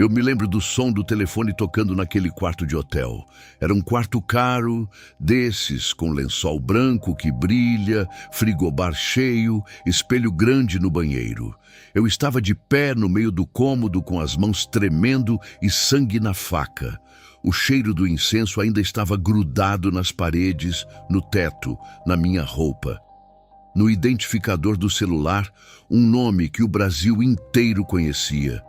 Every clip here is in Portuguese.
Eu me lembro do som do telefone tocando naquele quarto de hotel. Era um quarto caro, desses, com lençol branco que brilha, frigobar cheio, espelho grande no banheiro. Eu estava de pé no meio do cômodo com as mãos tremendo e sangue na faca. O cheiro do incenso ainda estava grudado nas paredes, no teto, na minha roupa. No identificador do celular, um nome que o Brasil inteiro conhecia.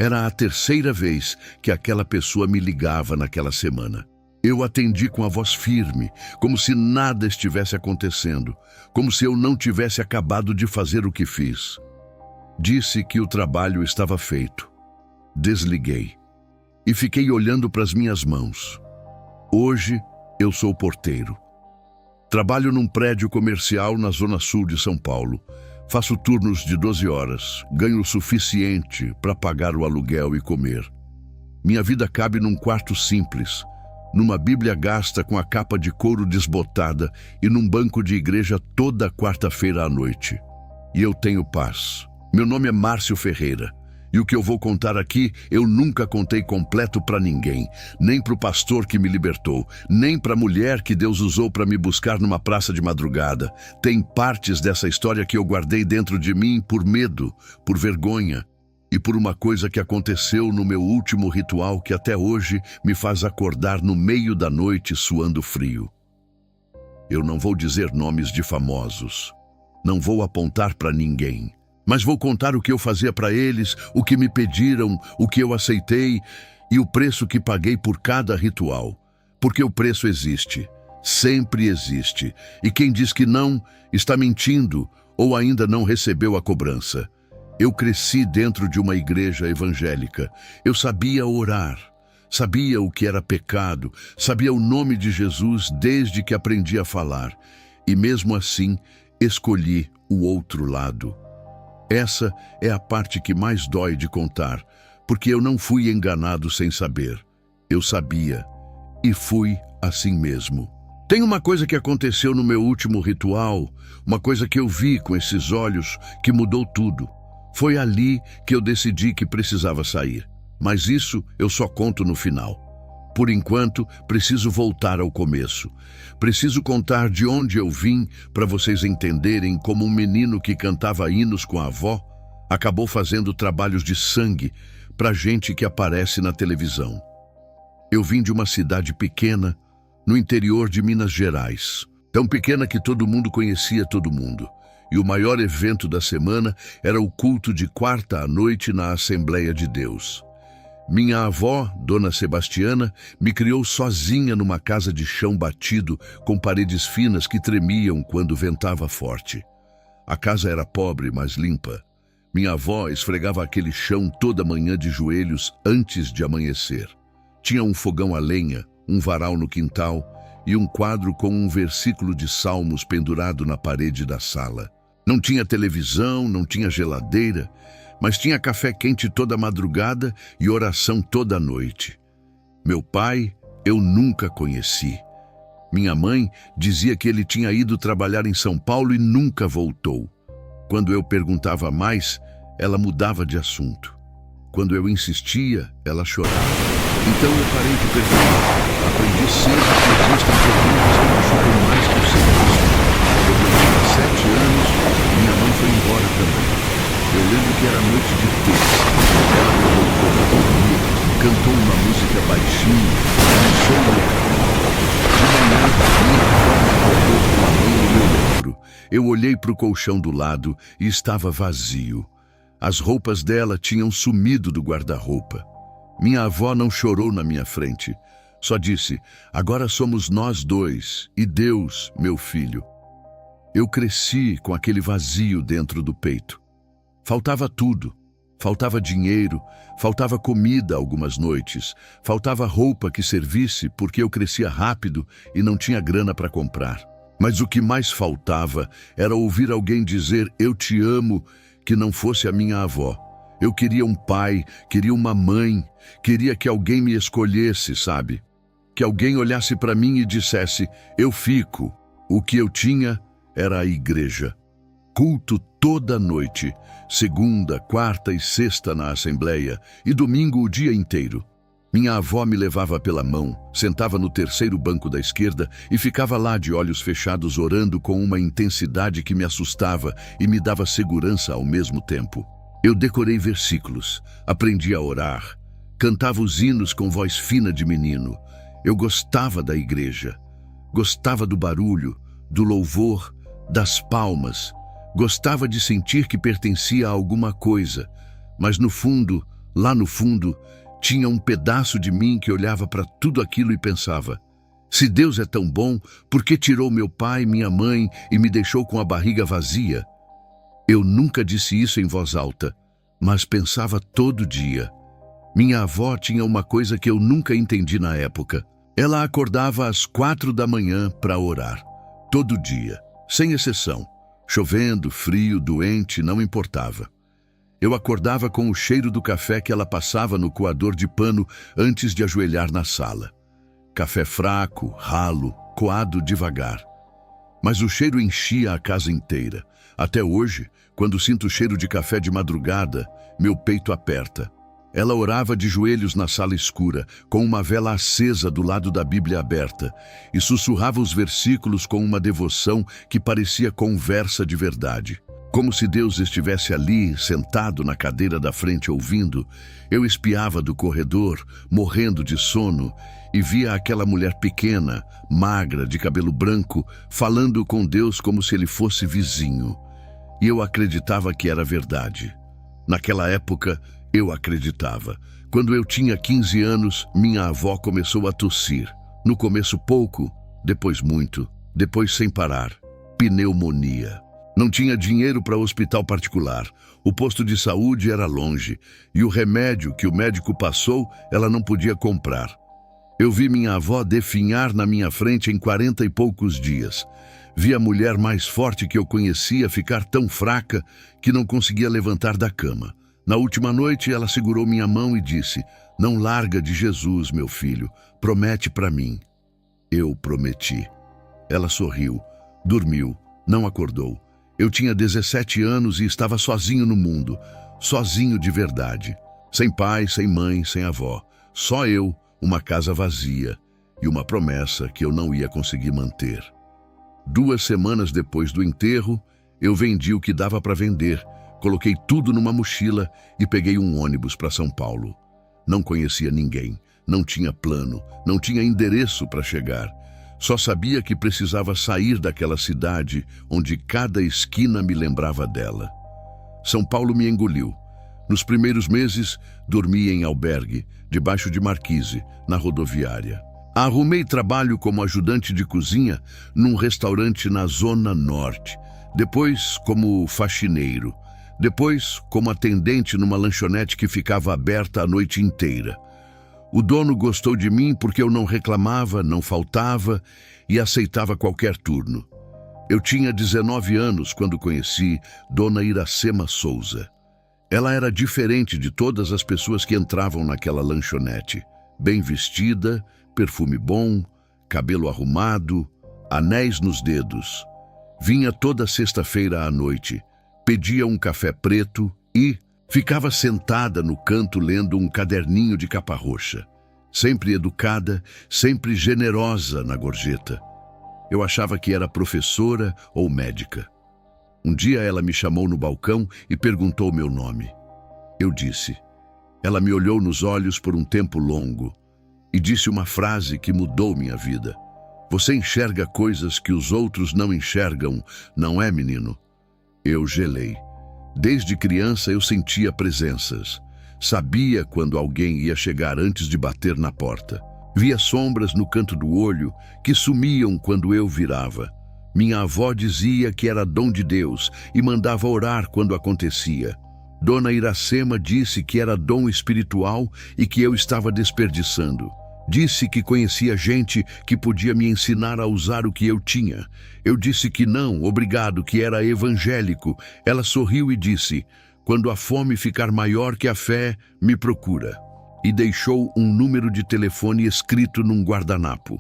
Era a terceira vez que aquela pessoa me ligava naquela semana. Eu atendi com a voz firme, como se nada estivesse acontecendo, como se eu não tivesse acabado de fazer o que fiz. Disse que o trabalho estava feito. Desliguei. E fiquei olhando para as minhas mãos. Hoje, eu sou porteiro. Trabalho num prédio comercial na zona sul de São Paulo. Faço turnos de 12 horas, ganho o suficiente para pagar o aluguel e comer. Minha vida cabe num quarto simples, numa Bíblia gasta com a capa de couro desbotada e num banco de igreja toda quarta-feira à noite. E eu tenho paz. Meu nome é Márcio Ferreira. E o que eu vou contar aqui, eu nunca contei completo para ninguém, nem para o pastor que me libertou, nem para a mulher que Deus usou para me buscar numa praça de madrugada. Tem partes dessa história que eu guardei dentro de mim por medo, por vergonha e por uma coisa que aconteceu no meu último ritual que até hoje me faz acordar no meio da noite suando frio. Eu não vou dizer nomes de famosos, não vou apontar para ninguém. Mas vou contar o que eu fazia para eles, o que me pediram, o que eu aceitei e o preço que paguei por cada ritual. Porque o preço existe, sempre existe. E quem diz que não, está mentindo ou ainda não recebeu a cobrança. Eu cresci dentro de uma igreja evangélica. Eu sabia orar, sabia o que era pecado, sabia o nome de Jesus desde que aprendi a falar. E mesmo assim, escolhi o outro lado. Essa é a parte que mais dói de contar, porque eu não fui enganado sem saber. Eu sabia, e fui assim mesmo. Tem uma coisa que aconteceu no meu último ritual, uma coisa que eu vi com esses olhos que mudou tudo. Foi ali que eu decidi que precisava sair, mas isso eu só conto no final. Por enquanto, preciso voltar ao começo. Preciso contar de onde eu vim para vocês entenderem como um menino que cantava hinos com a avó acabou fazendo trabalhos de sangue para gente que aparece na televisão. Eu vim de uma cidade pequena, no interior de Minas Gerais. Tão pequena que todo mundo conhecia todo mundo. E o maior evento da semana era o culto de quarta à noite na Assembleia de Deus. Minha avó, Dona Sebastiana, me criou sozinha numa casa de chão batido, com paredes finas que tremiam quando ventava forte. A casa era pobre, mas limpa. Minha avó esfregava aquele chão toda manhã de joelhos antes de amanhecer. Tinha um fogão a lenha, um varal no quintal e um quadro com um versículo de Salmos pendurado na parede da sala. Não tinha televisão, não tinha geladeira, mas tinha café quente toda madrugada e oração toda noite. Meu pai eu nunca conheci. Minha mãe dizia que ele tinha ido trabalhar em São Paulo e nunca voltou. Quando eu perguntava mais, ela mudava de assunto. Quando eu insistia, ela chorava. Então eu parei de perguntar. Aprendi cedo que existem perguntas que machucam mais que o silêncio. Eu tinha 7 anos e minha mãe foi embora também. Eu lembro que era noite de terça. Ela me colocou para dormir, cantou uma música baixinho, dançou no cabelo. De manhã, minha avó me acordou com a mão no meu ombro. Eu olhei para o colchão do lado e estava vazio. As roupas dela tinham sumido do guarda-roupa. Minha avó não chorou na minha frente. Só disse, agora somos nós dois e Deus, meu filho. Eu cresci com aquele vazio dentro do peito. Faltava tudo. Faltava dinheiro, faltava comida algumas noites, faltava roupa que servisse porque eu crescia rápido e não tinha grana para comprar. Mas o que mais faltava era ouvir alguém dizer eu te amo, que não fosse a minha avó. Eu queria um pai, queria uma mãe, queria que alguém me escolhesse, sabe? Que alguém olhasse para mim e dissesse, eu fico. O que eu tinha era a igreja. Culto toda noite, segunda, quarta e sexta na Assembleia e domingo o dia inteiro. Minha avó me levava pela mão, sentava no terceiro banco da esquerda e ficava lá de olhos fechados orando com uma intensidade que me assustava e me dava segurança ao mesmo tempo. Eu decorei versículos, aprendi a orar, cantava os hinos com voz fina de menino. Eu gostava da igreja, gostava do barulho, do louvor, das palmas. Gostava de sentir que pertencia a alguma coisa, mas no fundo, lá no fundo, tinha um pedaço de mim que olhava para tudo aquilo e pensava: se Deus é tão bom, por que tirou meu pai, minha mãe e me deixou com a barriga vazia? Eu nunca disse isso em voz alta, mas pensava todo dia. Minha avó tinha uma coisa que eu nunca entendi na época. Ela acordava às 4 da manhã para orar, todo dia, sem exceção. Chovendo, frio, doente, não importava. Eu acordava com o cheiro do café que ela passava no coador de pano antes de ajoelhar na sala. Café fraco, ralo, coado devagar. Mas o cheiro enchia a casa inteira. Até hoje, quando sinto o cheiro de café de madrugada, meu peito aperta. Ela orava de joelhos na sala escura, com uma vela acesa do lado da Bíblia aberta, e sussurrava os versículos com uma devoção que parecia conversa de verdade. Como se Deus estivesse ali, sentado na cadeira da frente ouvindo, eu espiava do corredor, morrendo de sono, e via aquela mulher pequena, magra, de cabelo branco, falando com Deus como se ele fosse vizinho. E eu acreditava que era verdade. Naquela época, eu acreditava. Quando eu tinha 15 anos, minha avó começou a tossir. No começo pouco, depois muito, depois sem parar. Pneumonia. Não tinha dinheiro para hospital particular. O posto de saúde era longe. E o remédio que o médico passou, ela não podia comprar. Eu vi minha avó definhar na minha frente em 40 e poucos dias. Vi a mulher mais forte que eu conhecia ficar tão fraca que não conseguia levantar da cama. Na última noite, ela segurou minha mão e disse: não larga de Jesus, meu filho, promete para mim. Eu prometi. Ela sorriu, dormiu, não acordou. Eu tinha 17 anos e estava sozinho no mundo, sozinho de verdade. Sem pai, sem mãe, sem avó. Só eu, uma casa vazia e uma promessa que eu não ia conseguir manter. 2 semanas depois do enterro, eu vendi o que dava para vender. Coloquei tudo numa mochila e peguei um ônibus para São Paulo. Não conhecia ninguém, não tinha plano, não tinha endereço para chegar. Só sabia que precisava sair daquela cidade onde cada esquina me lembrava dela. São Paulo me engoliu. Nos primeiros meses, dormi em albergue, debaixo de marquise, na rodoviária. Arrumei trabalho como ajudante de cozinha num restaurante na Zona Norte. Depois, como faxineiro. Depois, como atendente numa lanchonete que ficava aberta a noite inteira. O dono gostou de mim porque eu não reclamava, não faltava e aceitava qualquer turno. Eu tinha 19 anos quando conheci Dona Iracema Souza. Ela era diferente de todas as pessoas que entravam naquela lanchonete. Bem vestida, perfume bom, cabelo arrumado, anéis nos dedos. Vinha toda sexta-feira à noite. Pedia um café preto e ficava sentada no canto lendo um caderninho de capa roxa. Sempre educada, sempre generosa na gorjeta. Eu achava que era professora ou médica. Um dia ela me chamou no balcão e perguntou meu nome. Eu disse. Ela me olhou nos olhos por um tempo longo e disse uma frase que mudou minha vida. Você enxerga coisas que os outros não enxergam, não é, menino? Eu gelei. Desde criança eu sentia presenças. Sabia quando alguém ia chegar antes de bater na porta. Via sombras no canto do olho que sumiam quando eu virava. Minha avó dizia que era dom de Deus e mandava orar quando acontecia. Dona Iracema disse que era dom espiritual e que eu estava desperdiçando. Disse que conhecia gente que podia me ensinar a usar o que eu tinha. Eu disse que não, obrigado, que era evangélico. Ela sorriu e disse: quando a fome ficar maior que a fé, me procura. E deixou um número de telefone escrito num guardanapo.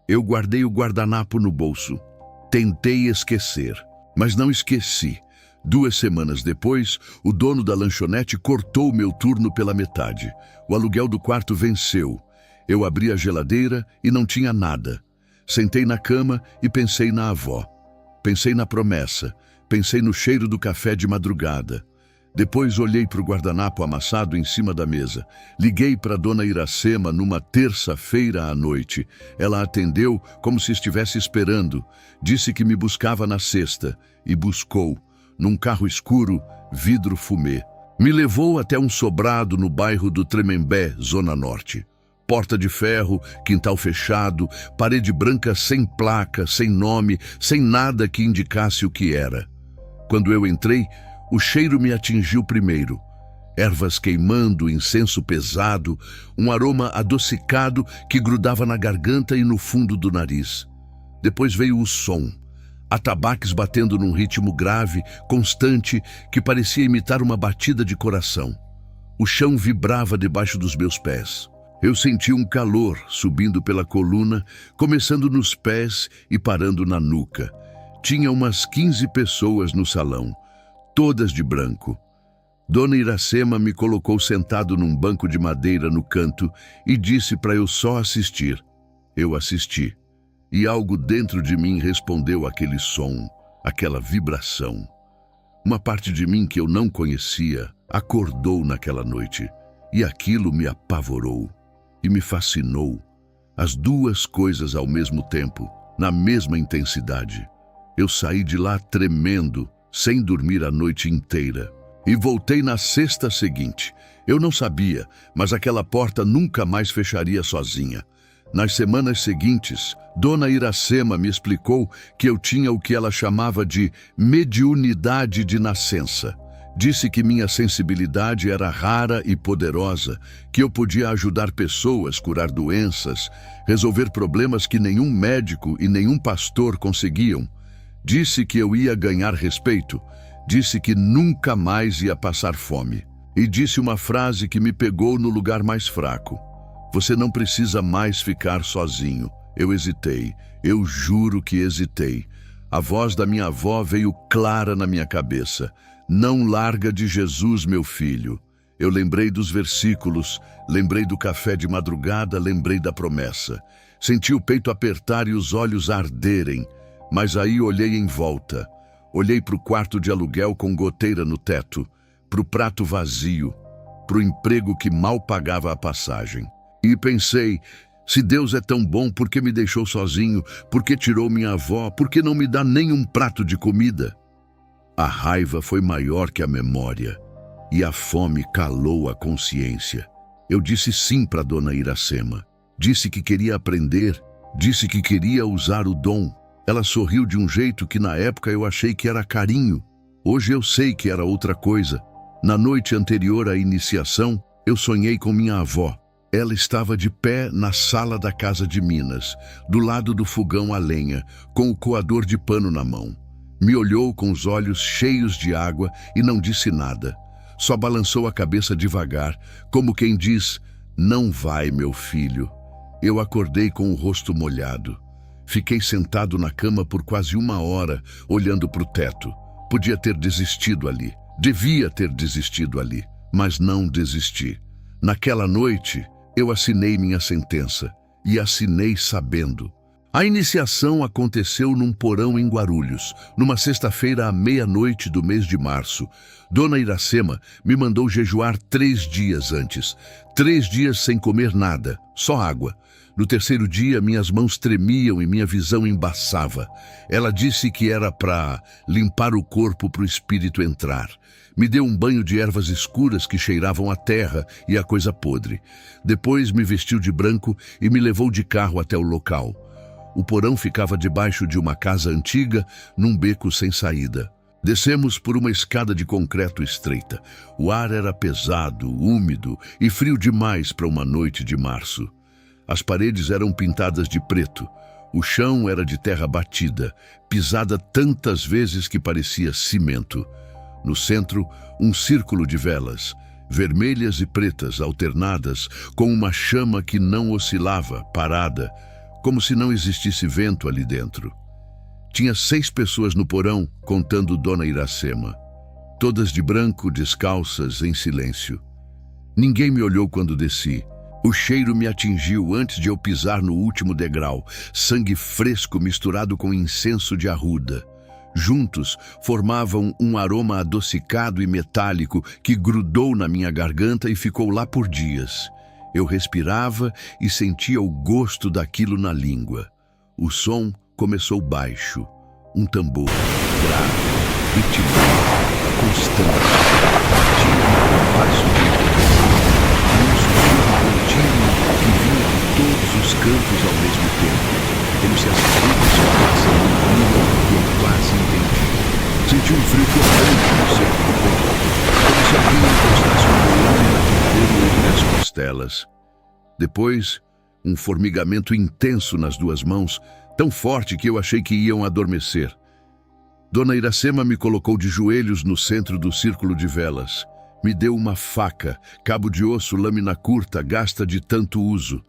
Eu guardei o guardanapo no bolso. Tentei esquecer, mas não esqueci. 2 semanas depois, o dono da lanchonete cortou o meu turno pela metade. O aluguel do quarto venceu. Eu abri a geladeira e não tinha nada. Sentei na cama e pensei na avó. Pensei na promessa. Pensei no cheiro do café de madrugada. Depois olhei para o guardanapo amassado em cima da mesa. Liguei para Dona Iracema numa terça-feira à noite. Ela atendeu como se estivesse esperando. Disse que me buscava na sexta. E buscou. Num carro escuro, vidro fumê. Me levou até um sobrado no bairro do Tremembé, Zona Norte. Porta de ferro, quintal fechado, parede branca sem placa, sem nome, sem nada que indicasse o que era. Quando eu entrei, o cheiro me atingiu primeiro. Ervas queimando, incenso pesado, um aroma adocicado que grudava na garganta e no fundo do nariz. Depois veio o som. Atabaques batendo num ritmo grave, constante, que parecia imitar uma batida de coração. O chão vibrava debaixo dos meus pés. Eu senti um calor subindo pela coluna, começando nos pés e parando na nuca. Tinha umas 15 pessoas no salão, todas de branco. Dona Iracema me colocou sentado num banco de madeira no canto e disse para eu só assistir. Eu assisti. E algo dentro de mim respondeu àquele som, àquela vibração. Uma parte de mim que eu não conhecia acordou naquela noite, e aquilo me apavorou e me fascinou. As duas coisas ao mesmo tempo, na mesma intensidade. Eu saí de lá tremendo, sem dormir a noite inteira. E voltei na sexta seguinte. Eu não sabia, mas aquela porta nunca mais fecharia sozinha. Nas semanas seguintes, Dona Iracema me explicou que eu tinha o que ela chamava de mediunidade de nascença. Disse que minha sensibilidade era rara e poderosa, que eu podia ajudar pessoas, curar doenças, resolver problemas que nenhum médico e nenhum pastor conseguiam. Disse que eu ia ganhar respeito. Disse que nunca mais ia passar fome. E disse uma frase que me pegou no lugar mais fraco. Você não precisa mais ficar sozinho. Eu hesitei. Eu juro que hesitei. A voz da minha avó veio clara na minha cabeça. Não larga de Jesus, meu filho. Eu lembrei dos versículos, lembrei do café de madrugada, lembrei da promessa. Senti o peito apertar e os olhos arderem. Mas aí olhei em volta. Olhei para o quarto de aluguel com goteira no teto, para o prato vazio, para o emprego que mal pagava a passagem. E pensei, se Deus é tão bom, por que me deixou sozinho? Por que tirou minha avó? Por que não me dá nem um prato de comida? A raiva foi maior que a memória, e a fome calou a consciência. Eu disse sim para Dona Iracema. Disse que queria aprender, disse que queria usar o dom. Ela sorriu de um jeito que na época eu achei que era carinho. Hoje eu sei que era outra coisa. Na noite anterior à iniciação, eu sonhei com minha avó. Ela estava de pé na sala da casa de Minas, do lado do fogão a lenha, com o coador de pano na mão. Me olhou com os olhos cheios de água e não disse nada. Só balançou a cabeça devagar, como quem diz, não vai, meu filho. Eu acordei com o rosto molhado. Fiquei sentado na cama por quase 1 hora, olhando para o teto. Podia ter desistido ali. Devia ter desistido ali, mas não desisti. Naquela noite, eu assinei minha sentença, e assinei sabendo. A iniciação aconteceu num porão em Guarulhos, numa sexta-feira à meia-noite do mês de março. Dona Iracema me mandou jejuar 3 dias antes. 3 dias sem comer nada, só água. No terceiro dia, minhas mãos tremiam e minha visão embaçava. Ela disse que era para limpar o corpo para o espírito entrar. Me deu um banho de ervas escuras que cheiravam a terra e a coisa podre. Depois me vestiu de branco e me levou de carro até o local. O porão ficava debaixo de uma casa antiga, num beco sem saída. Descemos por uma escada de concreto estreita. O ar era pesado, úmido e frio demais para uma noite de março. As paredes eram pintadas de preto. O chão era de terra batida, pisada tantas vezes que parecia cimento. No centro, um círculo de velas, vermelhas e pretas alternadas, com uma chama que não oscilava, parada, como se não existisse vento ali dentro. Tinha 6 pessoas no porão, contando Dona Iracema. todas de branco, descalças, em silêncio. Ninguém me olhou quando desci. O cheiro me atingiu antes de eu pisar no último degrau, sangue fresco misturado com incenso de arruda. Juntos, formavam um aroma adocicado e metálico que grudou na minha garganta e ficou lá por dias. Eu respirava e sentia o gosto daquilo na língua. O som começou baixo, um tambor grave, ritmado, constante, tinha um compasso de um sussurro contínuo que vinha de todos os cantos ao mesmo tempo, como se as paredes falassem uma língua que eu quase entendi. Senti um frio cortante no centro do corpo, como se alguém encostasse uma lâmina de fogo entre as costelas. Depois, um formigamento intenso nas duas mãos, tão forte que eu achei que iam adormecer. Dona Iracema me colocou de joelhos no centro do círculo de velas. Me deu uma faca, cabo de osso, lâmina curta, gasta de tanto uso.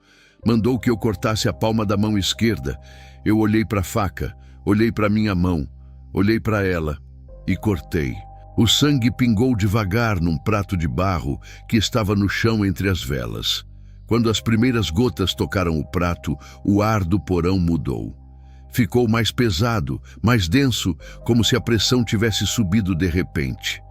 Mandou que eu cortasse a palma da mão esquerda. Eu olhei para a faca, olhei para minha mão, olhei para ela e cortei. O sangue pingou devagar num prato de barro que estava no chão entre as velas. Quando as primeiras gotas tocaram o prato, o ar do porão mudou. Ficou mais pesado, mais denso, como se a pressão tivesse subido de repente.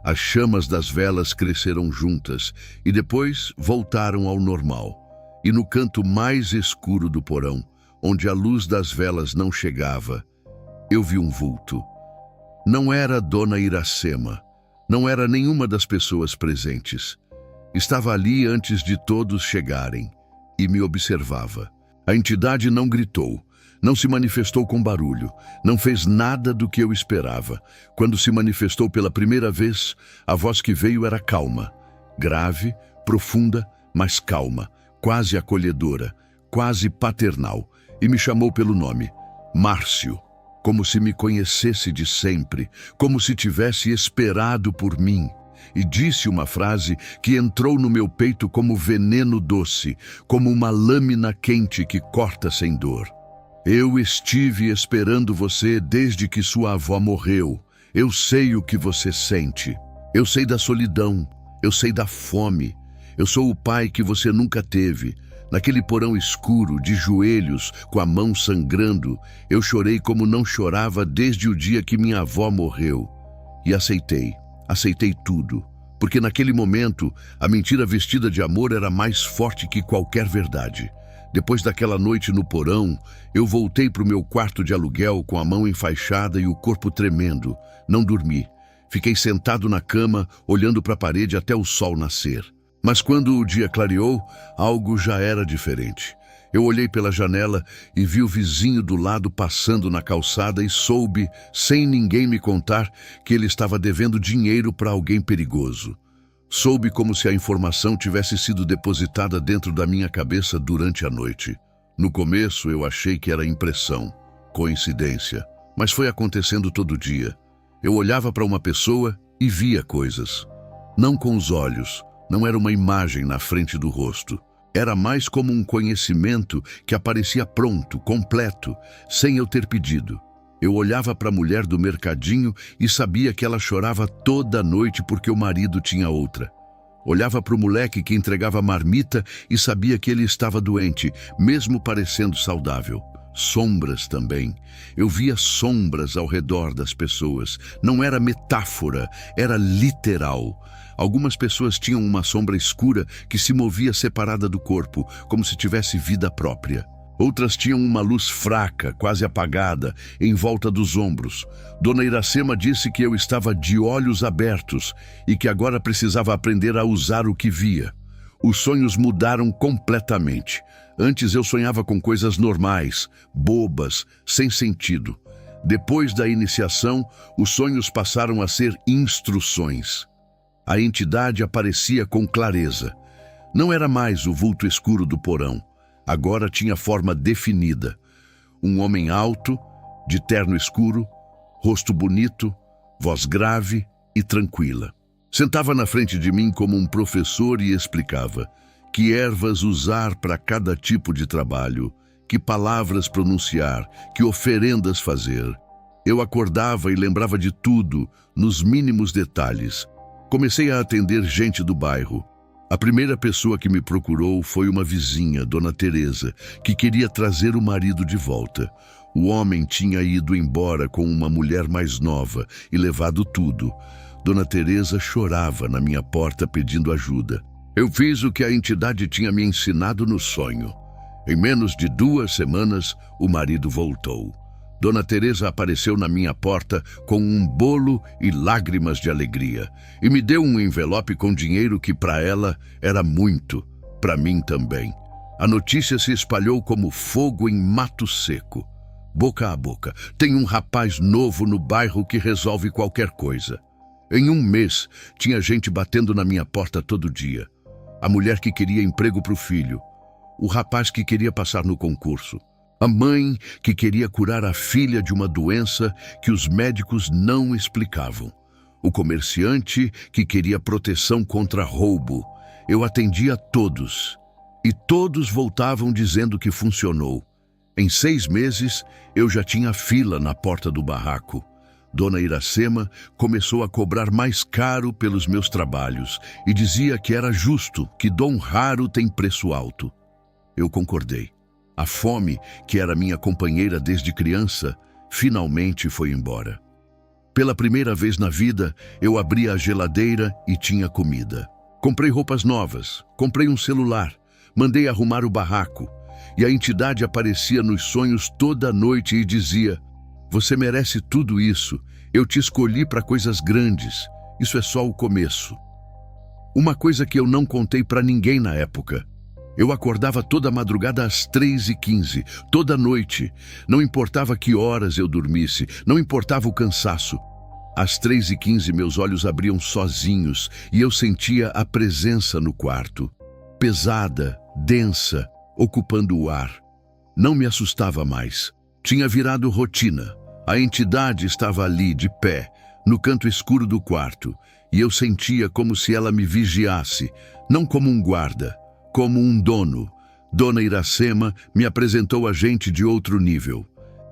As chamas das velas cresceram juntas e depois voltaram ao normal. E no canto mais escuro do porão, onde a luz das velas não chegava, eu vi um vulto. Não era Dona Iracema, não era nenhuma das pessoas presentes. Estava ali antes de todos chegarem e me observava. A entidade não gritou, não se manifestou com barulho, não fez nada do que eu esperava. Quando se manifestou pela primeira vez, a voz que veio era calma, grave, profunda, mas calma, quase acolhedora, quase paternal, e me chamou pelo nome, Márcio, como se me conhecesse de sempre, como se tivesse esperado por mim. E disse uma frase que entrou no meu peito como veneno doce, como uma lâmina quente que corta sem dor. Eu estive esperando você desde que sua avó morreu. Eu sei o que você sente. Eu sei da solidão. Eu sei da fome. Eu sou o pai que você nunca teve. Naquele porão escuro, de joelhos, com a mão sangrando, eu chorei como não chorava desde o dia que minha avó morreu. E aceitei tudo, porque naquele momento a mentira vestida de amor era mais forte que qualquer verdade. Depois daquela noite no porão, eu voltei para o meu quarto de aluguel com a mão enfaixada e o corpo tremendo. Não dormi. Fiquei sentado na cama, olhando para a parede até o sol nascer. Mas quando o dia clareou, algo já era diferente. Eu olhei pela janela e vi o vizinho do lado passando na calçada e soube, sem ninguém me contar, que ele estava devendo dinheiro para alguém perigoso. Soube como se a informação tivesse sido depositada dentro da minha cabeça durante a noite. No começo eu achei que era impressão, coincidência, mas foi acontecendo todo dia. Eu olhava para uma pessoa e via coisas. Não com os olhos, não era uma imagem na frente do rosto. Era mais como um conhecimento que aparecia pronto, completo, sem eu ter pedido. Eu olhava para a mulher do mercadinho e sabia que ela chorava toda noite porque o marido tinha outra. Olhava para o moleque que entregava marmita e sabia que ele estava doente, mesmo parecendo saudável. Sombras também. Eu via sombras ao redor das pessoas. Não era metáfora, era literal. Algumas pessoas tinham uma sombra escura que se movia separada do corpo, como se tivesse vida própria. Outras tinham uma luz fraca, quase apagada, em volta dos ombros. Dona Iracema disse que eu estava de olhos abertos e que agora precisava aprender a usar o que via. Os sonhos mudaram completamente. Antes eu sonhava com coisas normais, bobas, sem sentido. Depois da iniciação, os sonhos passaram a ser instruções. A entidade aparecia com clareza. Não era mais o vulto escuro do porão. Agora tinha forma definida. Um homem alto, de terno escuro, rosto bonito, voz grave e tranquila. Sentava na frente de mim como um professor e explicava que ervas usar para cada tipo de trabalho, que palavras pronunciar, que oferendas fazer. Eu acordava e lembrava de tudo, nos mínimos detalhes. Comecei a atender gente do bairro. A primeira pessoa que me procurou foi uma vizinha, Dona Teresa, que queria trazer o marido de volta. O homem tinha ido embora com uma mulher mais nova e levado tudo. Dona Teresa chorava na minha porta pedindo ajuda. Eu fiz o que a entidade tinha me ensinado no sonho. Em menos de 2 semanas, o marido voltou. Dona Teresa apareceu na minha porta com um bolo e lágrimas de alegria e me deu um envelope com dinheiro que para ela era muito, para mim também. A notícia se espalhou como fogo em mato seco. Boca a boca, tem um rapaz novo no bairro que resolve qualquer coisa. Em 1 mês, tinha gente batendo na minha porta todo dia. A mulher que queria emprego para o filho, o rapaz que queria passar no concurso, a mãe que queria curar a filha de uma doença que os médicos não explicavam, o comerciante que queria proteção contra roubo. Eu atendia todos, e todos voltavam dizendo que funcionou. Em 6 meses, eu já tinha fila na porta do barraco. Dona Iracema começou a cobrar mais caro pelos meus trabalhos e dizia que era justo, que dom raro tem preço alto. Eu concordei. A fome, que era minha companheira desde criança, finalmente foi embora. Pela primeira vez na vida, eu abri a geladeira e tinha comida. Comprei roupas novas, comprei um celular, mandei arrumar o barraco. E a entidade aparecia nos sonhos toda noite e dizia: "Você merece tudo isso, eu te escolhi para coisas grandes, isso é só o começo." Uma coisa que eu não contei para ninguém na época. Eu acordava toda madrugada às 3h15, toda noite. Não importava que horas eu dormisse, não importava o cansaço. Às 3h15 meus olhos abriam sozinhos e eu sentia a presença no quarto. Pesada, densa, ocupando o ar. Não me assustava mais. Tinha virado rotina. A entidade estava ali, de pé, no canto escuro do quarto, e eu sentia como se ela me vigiasse, não como um guarda, como um dono. Dona Iracema me apresentou a gente de outro nível.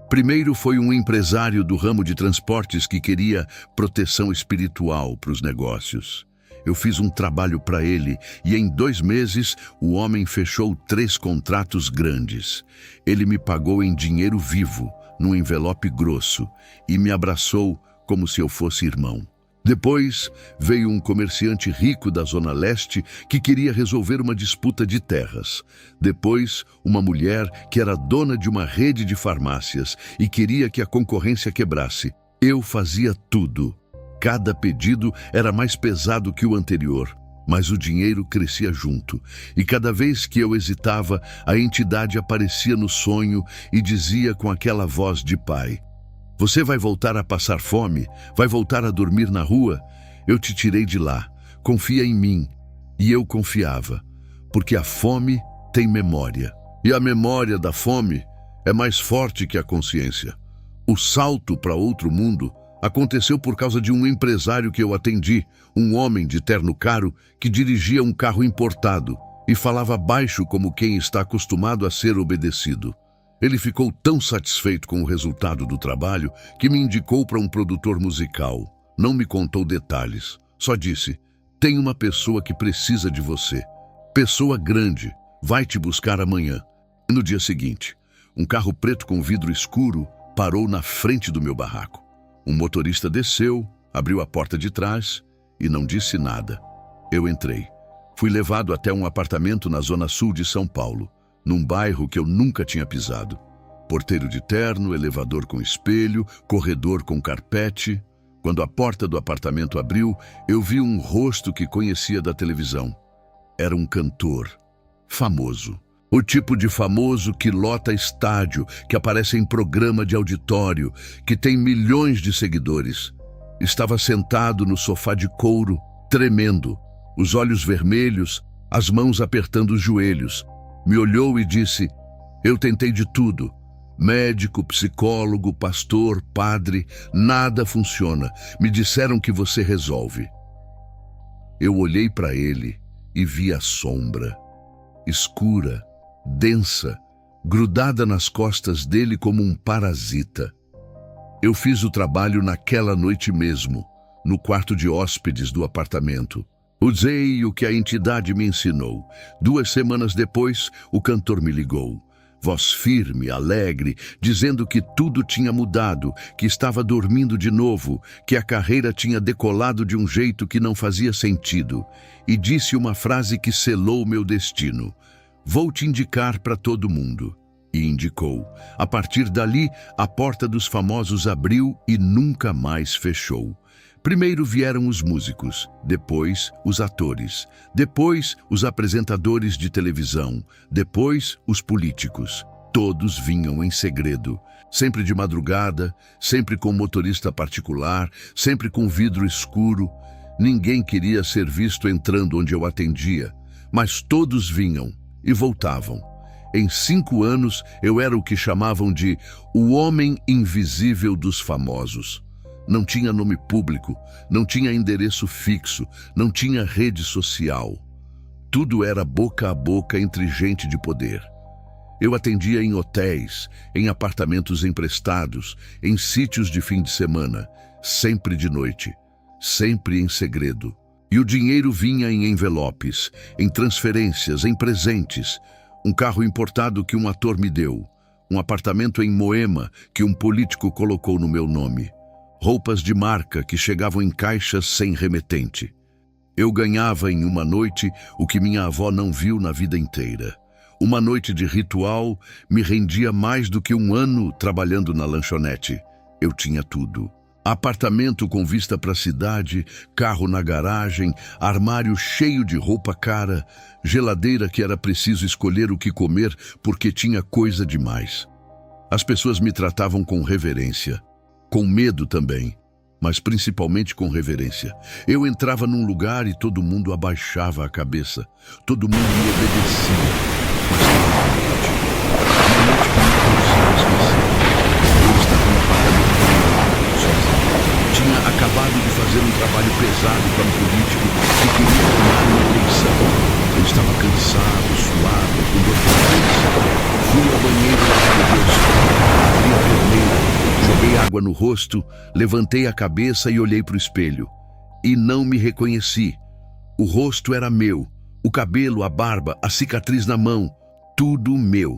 Primeiro foi um empresário do ramo de transportes que queria proteção espiritual para os negócios. Eu fiz um trabalho para ele e em 2 meses o homem fechou 3 contratos grandes. Ele me pagou em dinheiro vivo, num envelope grosso, e me abraçou como se eu fosse irmão. Depois veio um comerciante rico da Zona Leste que queria resolver uma disputa de terras. Depois, uma mulher que era dona de uma rede de farmácias e queria que a concorrência quebrasse. Eu fazia tudo. Cada pedido era mais pesado que o anterior, mas o dinheiro crescia junto. E cada vez que eu hesitava, a entidade aparecia no sonho e dizia com aquela voz de pai: "Você vai voltar a passar fome? Vai voltar a dormir na rua? Eu te tirei de lá. Confia em mim." E eu confiava, porque a fome tem memória. E a memória da fome é mais forte que a consciência. O salto para outro mundo aconteceu por causa de um empresário que eu atendi, um homem de terno caro que dirigia um carro importado e falava baixo como quem está acostumado a ser obedecido. Ele ficou tão satisfeito com o resultado do trabalho que me indicou para um produtor musical. Não me contou detalhes, só disse: "Tem uma pessoa que precisa de você. Pessoa grande, vai te buscar amanhã." No dia seguinte, um carro preto com vidro escuro parou na frente do meu barraco. Um motorista desceu, abriu a porta de trás e não disse nada. Eu entrei. Fui levado até um apartamento na zona sul de São Paulo, num bairro que eu nunca tinha pisado. Porteiro de terno, elevador com espelho, corredor com carpete. Quando a porta do apartamento abriu, eu vi um rosto que conhecia da televisão. Era um cantor, famoso. O tipo de famoso que lota estádio, que aparece em programa de auditório, que tem milhões de seguidores. Estava sentado no sofá de couro, tremendo, os olhos vermelhos, as mãos apertando os joelhos. Me olhou e disse: "Eu tentei de tudo. Médico, psicólogo, pastor, padre, nada funciona. Me disseram que você resolve." Eu olhei para ele e vi a sombra, escura, densa, grudada nas costas dele como um parasita. Eu fiz o trabalho naquela noite mesmo, no quarto de hóspedes do apartamento. Usei o que a entidade me ensinou. 2 semanas depois, o cantor me ligou. Voz firme, alegre, dizendo que tudo tinha mudado, que estava dormindo de novo, que a carreira tinha decolado de um jeito que não fazia sentido. E disse uma frase que selou meu destino. Vou te indicar para todo mundo. E indicou. A partir dali, a porta dos famosos abriu e nunca mais fechou. Primeiro vieram os músicos, depois os atores, depois os apresentadores de televisão, depois os políticos. Todos vinham em segredo, sempre de madrugada, sempre com motorista particular, sempre com vidro escuro. Ninguém queria ser visto entrando onde eu atendia, mas todos vinham e voltavam. Em 5 anos, eu era o que chamavam de o homem invisível dos famosos. Não tinha nome público, não tinha endereço fixo, não tinha rede social. Tudo era boca a boca entre gente de poder. Eu atendia em hotéis, em apartamentos emprestados, em sítios de fim de semana, sempre de noite, sempre em segredo. E o dinheiro vinha em envelopes, em transferências, em presentes. Um carro importado que um ator me deu, um apartamento em Moema que um político colocou no meu nome. Roupas de marca que chegavam em caixas sem remetente. Eu ganhava em uma noite o que minha avó não viu na vida inteira. Uma noite de ritual me rendia mais do que 1 ano trabalhando na lanchonete. Eu tinha tudo. Apartamento com vista para a cidade, carro na garagem, armário cheio de roupa cara, geladeira que era preciso escolher o que comer porque tinha coisa demais. As pessoas me tratavam com reverência. Com medo também, mas principalmente com reverência. Eu entrava num lugar e todo mundo abaixava a cabeça. Todo mundo me obedecia. Mas uma noite que nunca consigo esquecer. Eu estava no apartamento sozinho. Tinha acabado de fazer um trabalho pesado para um político que queria ganhar uma eleição. Eu estava cansado, suado, com dor de cabeça. Fui ao banheiro lavar o rosto. Abri a torneira. Joguei água no rosto, levantei a cabeça e olhei para o espelho. E não me reconheci. O rosto era meu, o cabelo, a barba, a cicatriz na mão, tudo meu.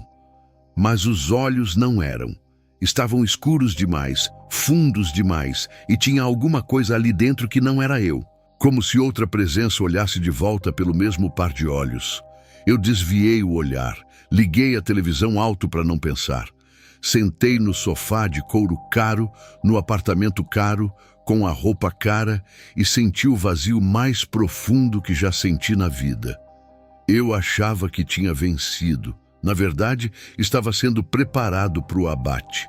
Mas os olhos não eram. Estavam escuros demais, fundos demais, e tinha alguma coisa ali dentro que não era eu. Como se outra presença olhasse de volta pelo mesmo par de olhos. Eu desviei o olhar, liguei a televisão alto para não pensar. Sentei no sofá de couro caro, no apartamento caro, com a roupa cara e senti o vazio mais profundo que já senti na vida. Eu achava que tinha vencido. Na verdade, estava sendo preparado para o abate.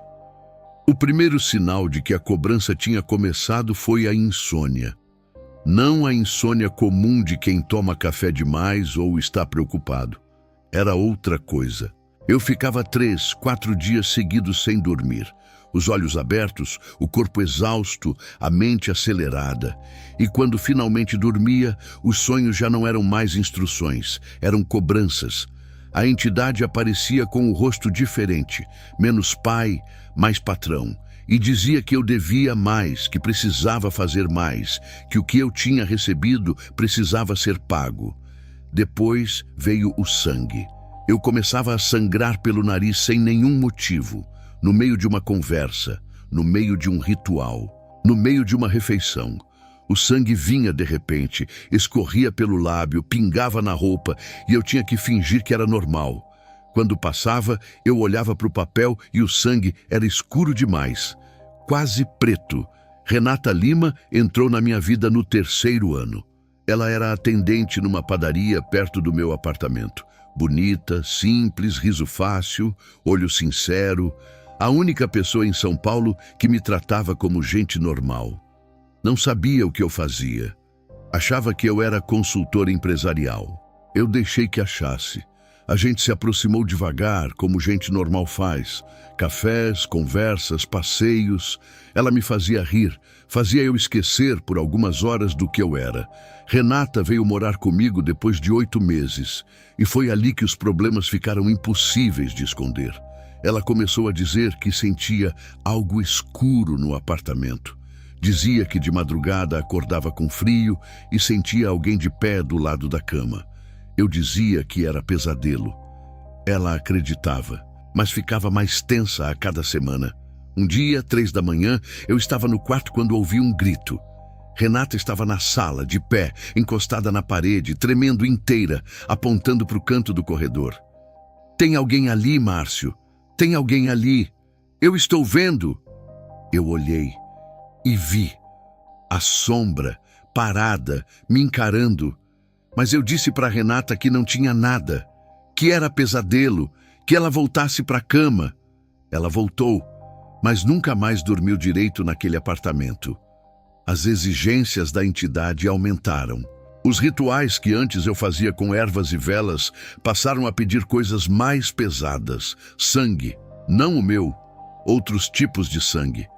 O primeiro sinal de que a cobrança tinha começado foi a insônia. Não a insônia comum de quem toma café demais ou está preocupado. Era outra coisa. Eu ficava 3, 4 dias seguidos sem dormir, os olhos abertos, o corpo exausto, a mente acelerada. E quando finalmente dormia, os sonhos já não eram mais instruções, eram cobranças. A entidade aparecia com o rosto diferente, menos pai, mais patrão, e dizia que eu devia mais, que precisava fazer mais, que o que eu tinha recebido precisava ser pago. Depois veio o sangue. Eu começava a sangrar pelo nariz sem nenhum motivo, no meio de uma conversa, no meio de um ritual, no meio de uma refeição. O sangue vinha de repente, escorria pelo lábio, pingava na roupa e eu tinha que fingir que era normal. Quando passava, eu olhava para o papel e o sangue era escuro demais, quase preto. Renata Lima entrou na minha vida no 3º ano. Ela era atendente numa padaria perto do meu apartamento. Bonita, simples, riso fácil, olho sincero. A única pessoa em São Paulo que me tratava como gente normal. Não sabia o que eu fazia. Achava que eu era consultor empresarial. Eu deixei que achasse. A gente se aproximou devagar, como gente normal faz. Cafés, conversas, passeios. Ela me fazia rir, fazia eu esquecer por algumas horas do que eu era. Renata veio morar comigo depois de 8 meses. E foi ali que os problemas ficaram impossíveis de esconder. Ela começou a dizer que sentia algo escuro no apartamento. Dizia que de madrugada acordava com frio e sentia alguém de pé do lado da cama. Eu dizia que era pesadelo. Ela acreditava, mas ficava mais tensa a cada semana. Um dia, 3 da manhã, eu estava no quarto quando ouvi um grito. Renata estava na sala, de pé, encostada na parede, tremendo inteira, apontando para o canto do corredor. "Tem alguém ali, Márcio. Tem alguém ali. Eu estou vendo." Eu olhei e vi a sombra, parada, me encarando. Mas eu disse para Renata que não tinha nada, que era pesadelo, que ela voltasse para a cama. Ela voltou, mas nunca mais dormiu direito naquele apartamento. As exigências da entidade aumentaram. Os rituais que antes eu fazia com ervas e velas passaram a pedir coisas mais pesadas. Sangue, não o meu, outros tipos de sangue.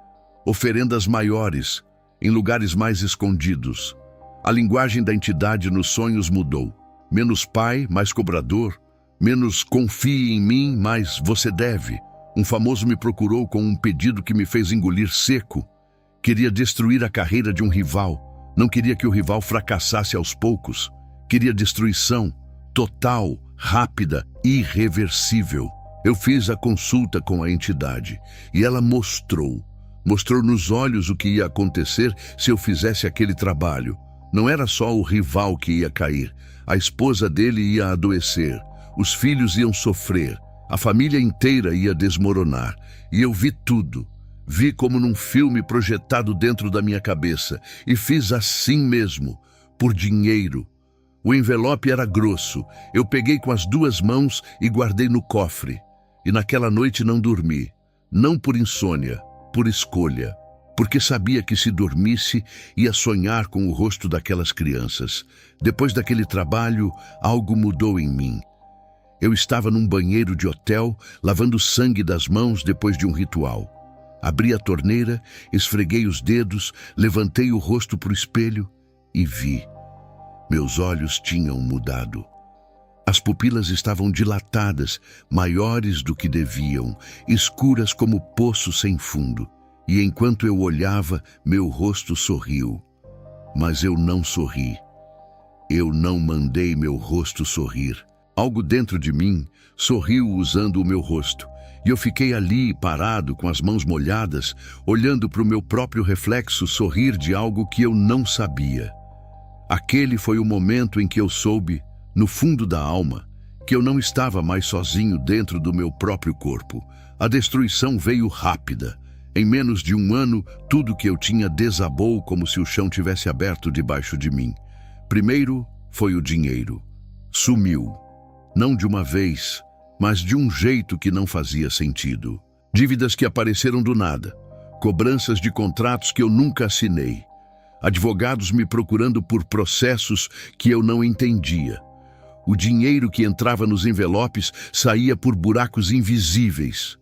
Oferendas maiores, em lugares mais escondidos. A linguagem da entidade nos sonhos mudou. Menos pai, mais cobrador. Menos confie em mim, mais você deve. Um famoso me procurou com um pedido que me fez engolir seco. Queria destruir a carreira de um rival. Não queria que o rival fracassasse aos poucos. Queria destruição, total, rápida, irreversível. Eu fiz a consulta com a entidade e ela mostrou nos olhos o que ia acontecer se eu fizesse aquele trabalho. Não era só o rival que ia cair. A esposa dele ia adoecer. Os filhos iam sofrer. A família inteira ia desmoronar. E eu vi tudo. Vi como num filme projetado dentro da minha cabeça. E fiz assim mesmo, por dinheiro. O envelope era grosso. Eu peguei com as 2 mãos e guardei no cofre. E naquela noite não dormi. Não por insônia, por escolha. Porque sabia que se dormisse, ia sonhar com o rosto daquelas crianças. Depois daquele trabalho, algo mudou em mim. Eu estava num banheiro de hotel, lavando sangue das mãos depois de um ritual. Abri a torneira, esfreguei os dedos, levantei o rosto para o espelho e vi. Meus olhos tinham mudado. As pupilas estavam dilatadas, maiores do que deviam, escuras como poço sem fundo. E enquanto eu olhava, meu rosto sorriu. Mas eu não sorri. Eu não mandei meu rosto sorrir. Algo dentro de mim sorriu usando o meu rosto. E eu fiquei ali, parado, com as mãos molhadas, olhando para o meu próprio reflexo sorrir de algo que eu não sabia. Aquele foi o momento em que eu soube, no fundo da alma, que eu não estava mais sozinho dentro do meu próprio corpo. A destruição veio rápida. Em menos de 1 ano, tudo que eu tinha desabou como se o chão tivesse aberto debaixo de mim. Primeiro foi o dinheiro. Sumiu. Não de uma vez, mas de um jeito que não fazia sentido. Dívidas que apareceram do nada. Cobranças de contratos que eu nunca assinei. Advogados me procurando por processos que eu não entendia. O dinheiro que entrava nos envelopes saía por buracos invisíveis.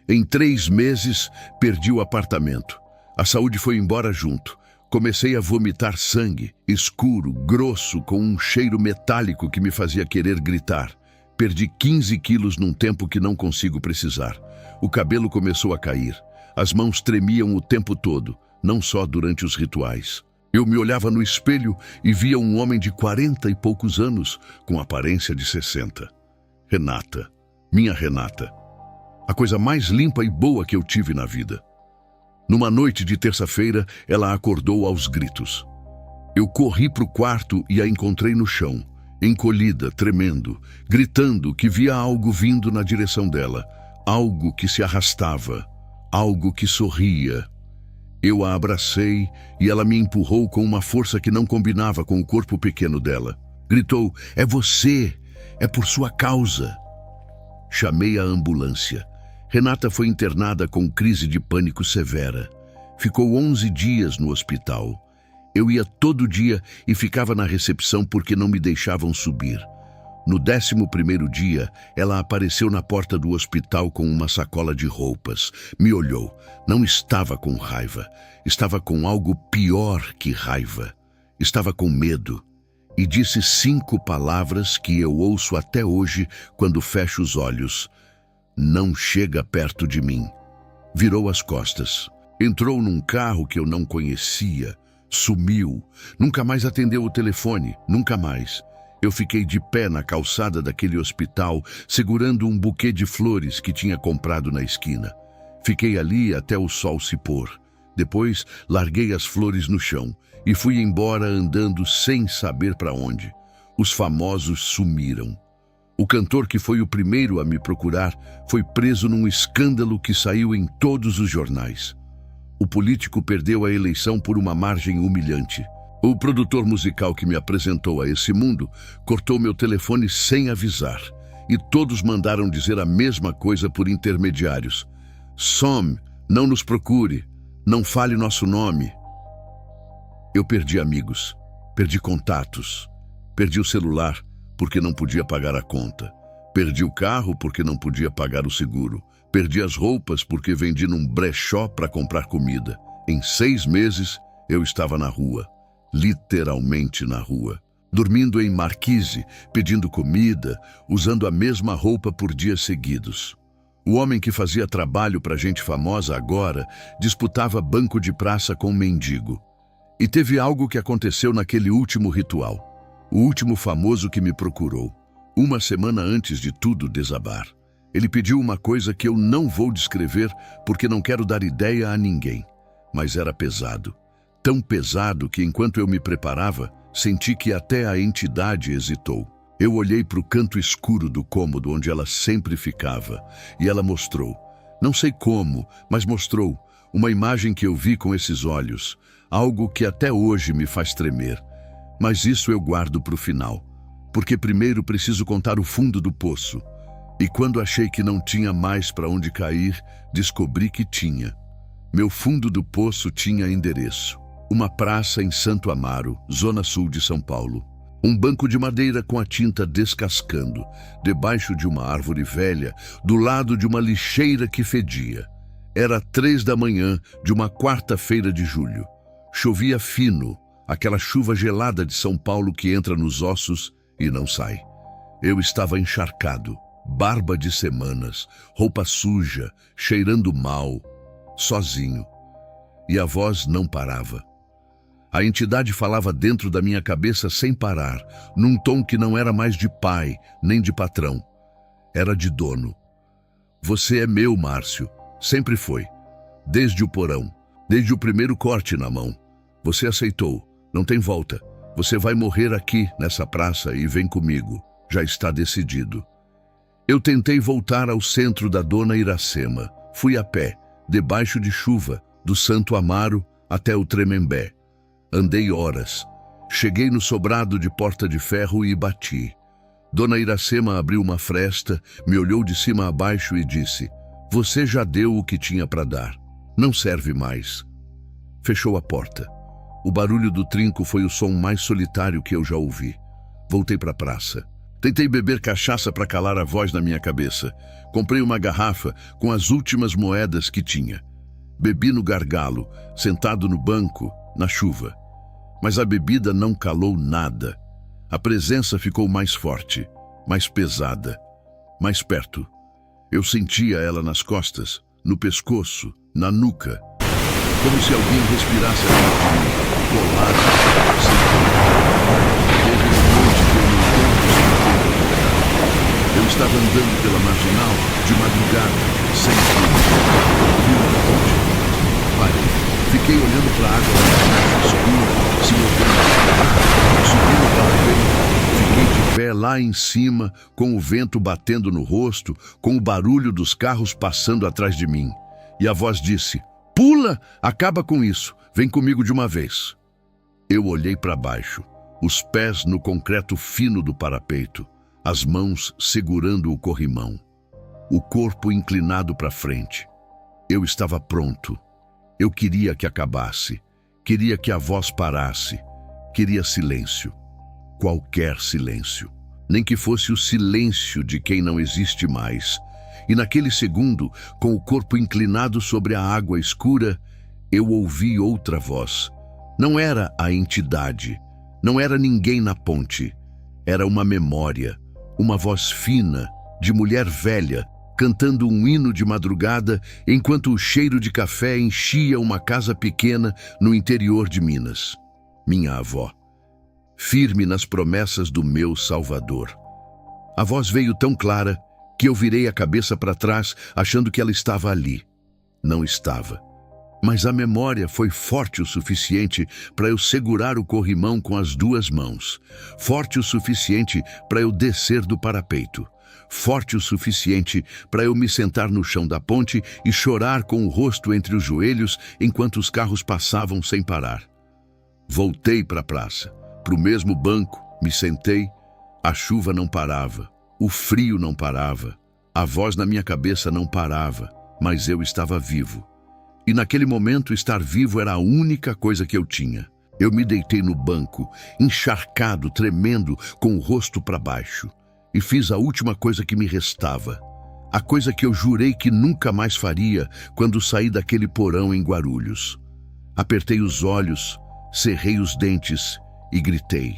Em 3 meses, perdi o apartamento. A saúde foi embora junto. Comecei a vomitar sangue, escuro, grosso, com um cheiro metálico que me fazia querer gritar. Perdi 15 quilos num tempo que não consigo precisar. O cabelo começou a cair. As mãos tremiam o tempo todo, não só durante os rituais. Eu me olhava no espelho e via um homem de 40 e poucos anos, com aparência de 60. Renata, minha Renata. A coisa mais limpa e boa que eu tive na vida. Numa noite de terça-feira, ela acordou aos gritos. Eu corri para o quarto e a encontrei no chão, encolhida, tremendo, gritando que via algo vindo na direção dela, algo que se arrastava, algo que sorria. Eu a abracei e ela me empurrou com uma força que não combinava com o corpo pequeno dela. Gritou, "É você! É por sua causa!" Chamei a ambulância. Renata foi internada com crise de pânico severa. Ficou 11 dias no hospital. Eu ia todo dia e ficava na recepção porque não me deixavam subir. No 11º dia, ela apareceu na porta do hospital com uma sacola de roupas. Me olhou. Não estava com raiva. Estava com algo pior que raiva. Estava com medo. E disse 5 palavras que eu ouço até hoje quando fecho os olhos. Não chega perto de mim. Virou as costas. Entrou num carro que eu não conhecia. Sumiu. Nunca mais atendeu o telefone. Nunca mais. Eu fiquei de pé na calçada daquele hospital, segurando um buquê de flores que tinha comprado na esquina. Fiquei ali até o sol se pôr. Depois, larguei as flores no chão e fui embora andando sem saber para onde. Os famosos sumiram. O cantor que foi o primeiro a me procurar foi preso num escândalo que saiu em todos os jornais. O político perdeu a eleição por uma margem humilhante. O produtor musical que me apresentou a esse mundo cortou meu telefone sem avisar. E todos mandaram dizer a mesma coisa por intermediários. Some, não nos procure, não fale nosso nome. Eu perdi amigos, perdi contatos, perdi o celular porque não podia pagar a conta. Perdi o carro porque não podia pagar o seguro. Perdi as roupas porque vendi num brechó para comprar comida. Em 6 meses, eu estava na rua. Literalmente na rua. Dormindo em marquise, pedindo comida, usando a mesma roupa por dias seguidos. O homem que fazia trabalho para gente famosa agora disputava banco de praça com um mendigo. E teve algo que aconteceu naquele último ritual. O último famoso que me procurou, uma semana antes de tudo desabar. Ele pediu uma coisa que eu não vou descrever porque não quero dar ideia a ninguém. Mas era pesado. Tão pesado que enquanto eu me preparava, senti que até a entidade hesitou. Eu olhei para o canto escuro do cômodo onde ela sempre ficava e ela mostrou, não sei como, mas mostrou, uma imagem que eu vi com esses olhos, algo que até hoje me faz tremer. Mas isso eu guardo para o final, porque primeiro preciso contar o fundo do poço. E quando achei que não tinha mais para onde cair, descobri que tinha. Meu fundo do poço tinha endereço. Uma praça em Santo Amaro, zona sul de São Paulo. Um banco de madeira com a tinta descascando, debaixo de uma árvore velha, do lado de uma lixeira que fedia. Era 3 da manhã de uma quarta-feira de julho. Chovia fino, aquela chuva gelada de São Paulo que entra nos ossos e não sai. Eu estava encharcado, barba de semanas, roupa suja, cheirando mal, sozinho. E a voz não parava. A entidade falava dentro da minha cabeça sem parar, num tom que não era mais de pai, nem de patrão. Era de dono. Você é meu, Márcio. Sempre foi. Desde o porão. Desde o primeiro corte na mão. Você aceitou. Não tem volta. Você vai morrer aqui, nessa praça, e vem comigo. Já está decidido. Eu tentei voltar ao centro da Dona Iracema. Fui a pé, debaixo de chuva, do Santo Amaro até o Tremembé. Andei horas. Cheguei no sobrado de Porta de Ferro e bati. Dona Iracema abriu uma fresta, me olhou de cima a baixo e disse: "Você já deu o que tinha para dar. Não serve mais." Fechou a porta. O barulho do trinco foi o som mais solitário que eu já ouvi. Voltei para a praça. Tentei beber cachaça para calar a voz na minha cabeça. Comprei uma garrafa com as últimas moedas que tinha. Bebi no gargalo, sentado no banco, na chuva. Mas a bebida não calou nada. A presença ficou mais forte, mais pesada, mais perto. Eu sentia ela nas costas, no pescoço, na nuca. Como se alguém respirasse atrás de mim, colado, sem parar. Teve um monte que eu não conto. Eu estava andando pela marginal, de madrugada, sem fim. Vi uma ponte. Parei. Fiquei olhando para a água escura, se movendo. Subi no parapeito. Fiquei de pé lá em cima, com o vento batendo no rosto, com o barulho dos carros passando atrás de mim. E a voz disse: "Pula! Acaba com isso. Vem comigo de uma vez." Eu olhei para baixo, os pés no concreto fino do parapeito, as mãos segurando o corrimão, o corpo inclinado para frente. Eu estava pronto. Eu queria que acabasse, queria que a voz parasse, queria silêncio, qualquer silêncio, nem que fosse o silêncio de quem não existe mais. E naquele segundo, com o corpo inclinado sobre a água escura, eu ouvi outra voz. Não era a entidade, não era ninguém na ponte, era uma memória, uma voz fina, de mulher velha, cantando um hino de madrugada, enquanto o cheiro de café enchia uma casa pequena no interior de Minas. Minha avó, firme nas promessas do meu Salvador. A voz veio tão clara que eu virei a cabeça para trás, achando que ela estava ali. Não estava. Mas a memória foi forte o suficiente para eu segurar o corrimão com as duas mãos. Forte o suficiente para eu descer do parapeito. Forte o suficiente para eu me sentar no chão da ponte e chorar com o rosto entre os joelhos enquanto os carros passavam sem parar. Voltei para a praça, para o mesmo banco, me sentei. A chuva não parava, o frio não parava, a voz na minha cabeça não parava, mas eu estava vivo. E naquele momento estar vivo era a única coisa que eu tinha. Eu me deitei no banco, encharcado, tremendo, com o rosto para baixo. E fiz a última coisa que me restava. A coisa que eu jurei que nunca mais faria quando saí daquele porão em Guarulhos. Apertei os olhos, cerrei os dentes e gritei.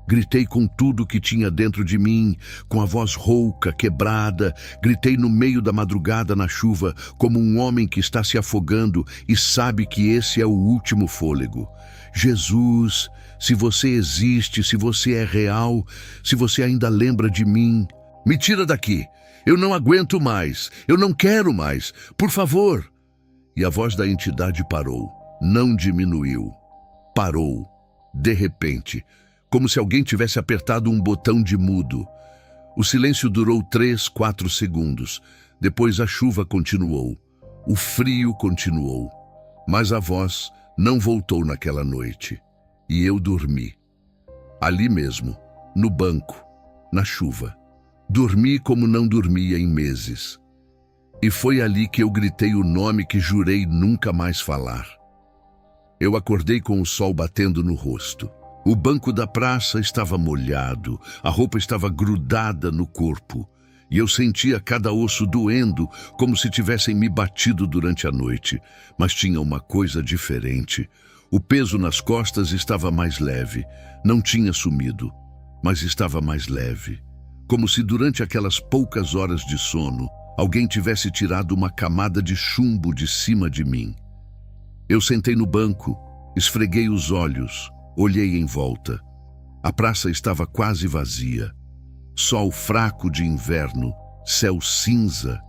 Gritei com tudo que tinha dentro de mim, com a voz rouca, quebrada. Gritei no meio da madrugada na chuva, como um homem que está se afogando e sabe que esse é o último fôlego. Jesus, se você existe, se você é real, se você ainda lembra de mim, me tira daqui. Eu não aguento mais, eu não quero mais, por favor. E a voz da entidade parou, não diminuiu. Parou, de repente, como se alguém tivesse apertado um botão de mudo. O silêncio durou 3, 4 segundos. Depois a chuva continuou. O frio continuou. Mas a voz não voltou naquela noite. E eu dormi. Ali mesmo, no banco, na chuva. Dormi como não dormia em meses. E foi ali que eu gritei o nome que jurei nunca mais falar. Eu acordei com o sol batendo no rosto. O banco da praça estava molhado, a roupa estava grudada no corpo, e eu sentia cada osso doendo, como se tivessem me batido durante a noite. Mas tinha uma coisa diferente. O peso nas costas estava mais leve, não tinha sumido, mas estava mais leve. Como se durante aquelas poucas horas de sono, alguém tivesse tirado uma camada de chumbo de cima de mim. Eu sentei no banco, esfreguei os olhos, olhei em volta. A praça estava quase vazia. Sol fraco de inverno, céu cinza,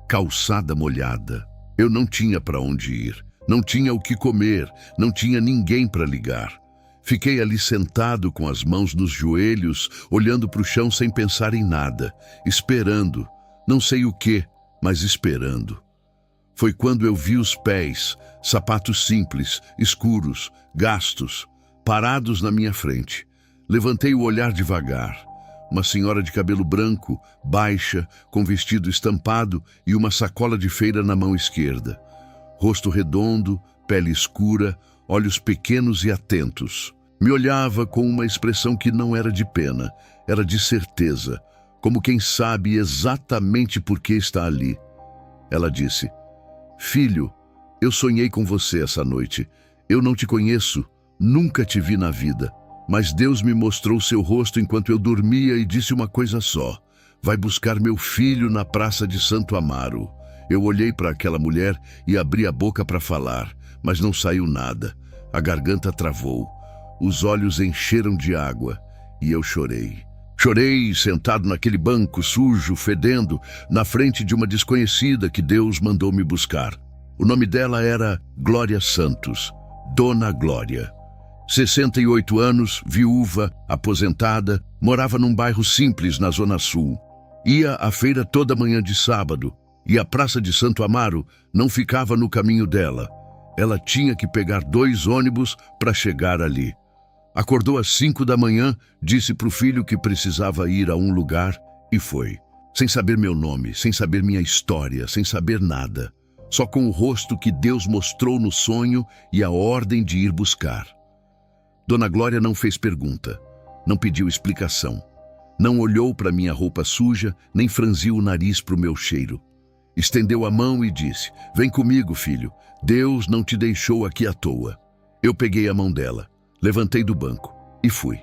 calçada molhada. Eu não tinha para onde ir, não tinha o que comer, não tinha ninguém para ligar. Fiquei ali sentado com as mãos nos joelhos, olhando para o chão sem pensar em nada, esperando, não sei o quê, mas esperando. Foi quando eu vi os pés, sapatos simples, escuros, gastos, parados na minha frente. Levantei o olhar devagar. Uma senhora de cabelo branco, baixa, com vestido estampado e uma sacola de feira na mão esquerda. Rosto redondo, pele escura, olhos pequenos e atentos. Me olhava com uma expressão que não era de pena, era de certeza, como quem sabe exatamente por que está ali. Ela disse: "Filho, eu sonhei com você essa noite. Eu não te conheço, nunca te vi na vida, mas Deus me mostrou seu rosto enquanto eu dormia e disse uma coisa só: vai buscar meu filho na praça de Santo Amaro." Eu olhei para aquela mulher e abri a boca para falar, mas não saiu nada. A garganta travou, os olhos encheram de água e eu chorei. Chorei sentado naquele banco sujo, fedendo, na frente de uma desconhecida que Deus mandou me buscar. O nome dela era Glória Santos, Dona Glória. 68 anos, viúva, aposentada, morava num bairro simples na Zona Sul. Ia à feira toda manhã de sábado, e a Praça de Santo Amaro não ficava no caminho dela. Ela tinha que pegar 2 ônibus para chegar ali. Acordou às 5 da manhã, disse para o filho que precisava ir a um lugar e foi. Sem saber meu nome, sem saber minha história, sem saber nada. Só com o rosto que Deus mostrou no sonho e a ordem de ir buscar. Dona Glória não fez pergunta, não pediu explicação. Não olhou para minha roupa suja, nem franziu o nariz para o meu cheiro. Estendeu a mão e disse: "Vem comigo, filho. Deus não te deixou aqui à toa." Eu peguei a mão dela, levantei do banco e fui.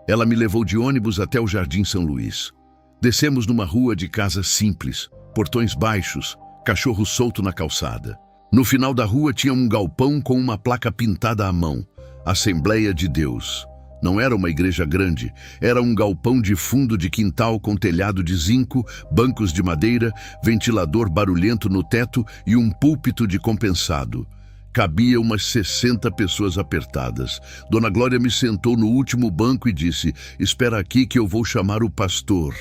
Ela me levou de ônibus até o Jardim São Luís. Descemos numa rua de casas simples, portões baixos, cachorro solto na calçada. No final da rua tinha um galpão com uma placa pintada à mão: Assembleia de Deus. Não era uma igreja grande, era um galpão de fundo de quintal com telhado de zinco, bancos de madeira, ventilador barulhento no teto e um púlpito de compensado. Cabia umas 60 pessoas apertadas. Dona Glória me sentou no último banco e disse: "Espera aqui que eu vou chamar o pastor."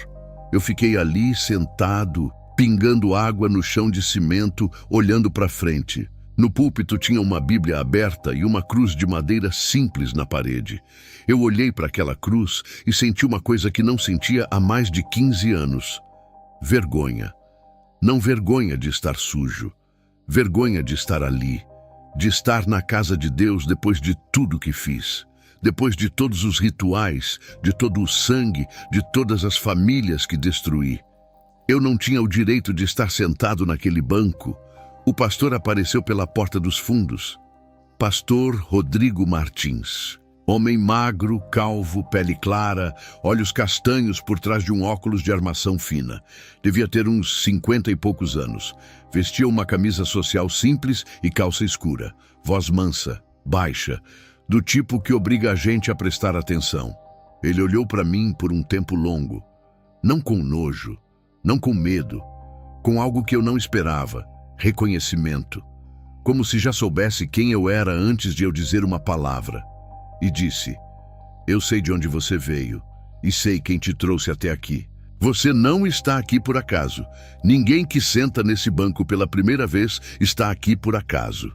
Eu fiquei ali sentado, pingando água no chão de cimento, olhando para frente. No púlpito tinha uma Bíblia aberta e uma cruz de madeira simples na parede. Eu olhei para aquela cruz e senti uma coisa que não sentia há mais de 15 anos. Vergonha. Não vergonha de estar sujo. Vergonha de estar ali. De estar na casa de Deus depois de tudo que fiz. Depois de todos os rituais, de todo o sangue, de todas as famílias que destruí. Eu não tinha o direito de estar sentado naquele banco. O pastor apareceu pela porta dos fundos. Pastor Rodrigo Martins. Homem magro, calvo, pele clara, olhos castanhos por trás de um óculos de armação fina. Devia ter uns 50 e poucos anos. Vestia uma camisa social simples e calça escura. Voz mansa, baixa, do tipo que obriga a gente a prestar atenção. Ele olhou para mim por um tempo longo. Não com nojo, não com medo, com algo que eu não esperava. Reconhecimento. Como se já soubesse quem eu era antes de eu dizer uma palavra. E disse: "Eu sei de onde você veio e sei quem te trouxe até aqui. Você não está aqui por acaso. Ninguém que senta nesse banco pela primeira vez está aqui por acaso."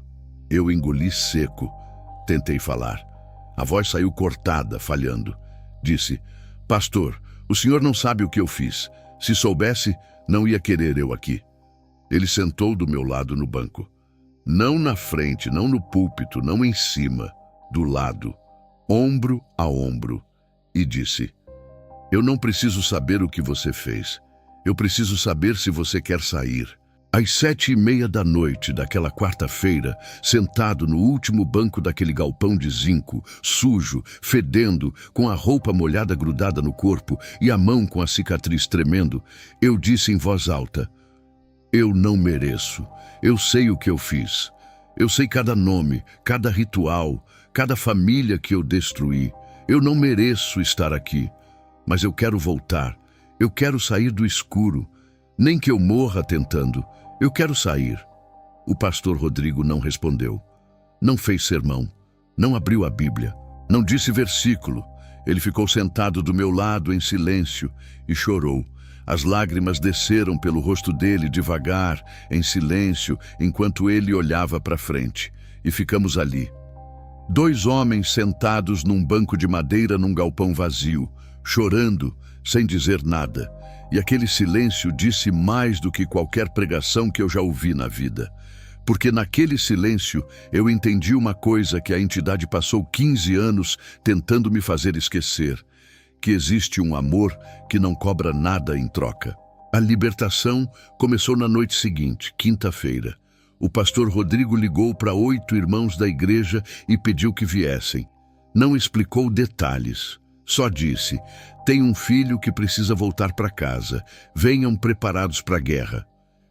Eu engoli seco. Tentei falar. A voz saiu cortada, falhando. Disse: "Pastor, o senhor não sabe o que eu fiz. Se soubesse, não ia querer eu aqui." Ele sentou do meu lado no banco. Não na frente, não no púlpito, não em cima. Do lado. Ombro a ombro, e disse: "Eu não preciso saber o que você fez. Eu preciso saber se você quer sair." Às 7:30 da noite daquela quarta-feira, sentado no último banco daquele galpão de zinco, sujo, fedendo, com a roupa molhada grudada no corpo e a mão com a cicatriz tremendo, eu disse em voz alta: "Eu não mereço. Eu sei o que eu fiz. Eu sei cada nome, cada ritual, cada família que eu destruí. Eu não mereço estar aqui, mas eu quero voltar. Eu quero sair do escuro. Nem que eu morra tentando. Eu quero sair." O pastor Rodrigo não respondeu. Não fez sermão. Não abriu a Bíblia. Não disse versículo. Ele ficou sentado do meu lado em silêncio e chorou. As lágrimas desceram pelo rosto dele devagar, em silêncio, enquanto ele olhava para frente. E ficamos ali. 2 homens sentados num banco de madeira num galpão vazio, chorando, sem dizer nada. E aquele silêncio disse mais do que qualquer pregação que eu já ouvi na vida. Porque naquele silêncio eu entendi uma coisa que a entidade passou 15 anos tentando me fazer esquecer: que existe um amor que não cobra nada em troca. A libertação começou na noite seguinte, quinta-feira. O pastor Rodrigo ligou para 8 irmãos da igreja e pediu que viessem. Não explicou detalhes, só disse: "Tem um filho que precisa voltar para casa. Venham preparados para a guerra."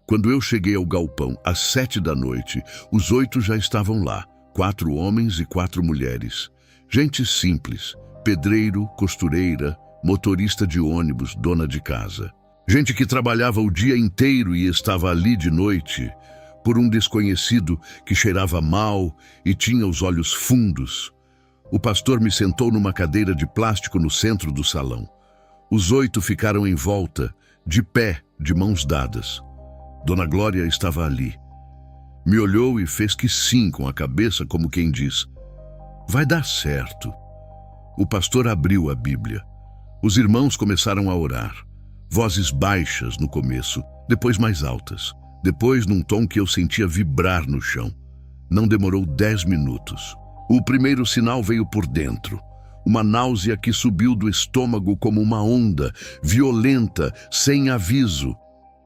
Quando eu cheguei ao galpão, às 7 da noite, os 8 já estavam lá, 4 homens e 4 mulheres. Gente simples, pedreiro, costureira, motorista de ônibus, dona de casa. Gente que trabalhava o dia inteiro e estava ali de noite, por um desconhecido que cheirava mal e tinha os olhos fundos. O pastor me sentou numa cadeira de plástico no centro do salão. Os 8 ficaram em volta, de pé, de mãos dadas. Dona Glória estava ali. Me olhou e fez que sim com a cabeça, como quem diz: "Vai dar certo." O pastor abriu a Bíblia. Os irmãos começaram a orar. Vozes baixas no começo, depois mais altas. Depois num tom que eu sentia vibrar no chão. Não demorou 10 minutos. O primeiro sinal veio por dentro. Uma náusea que subiu do estômago como uma onda, violenta, sem aviso.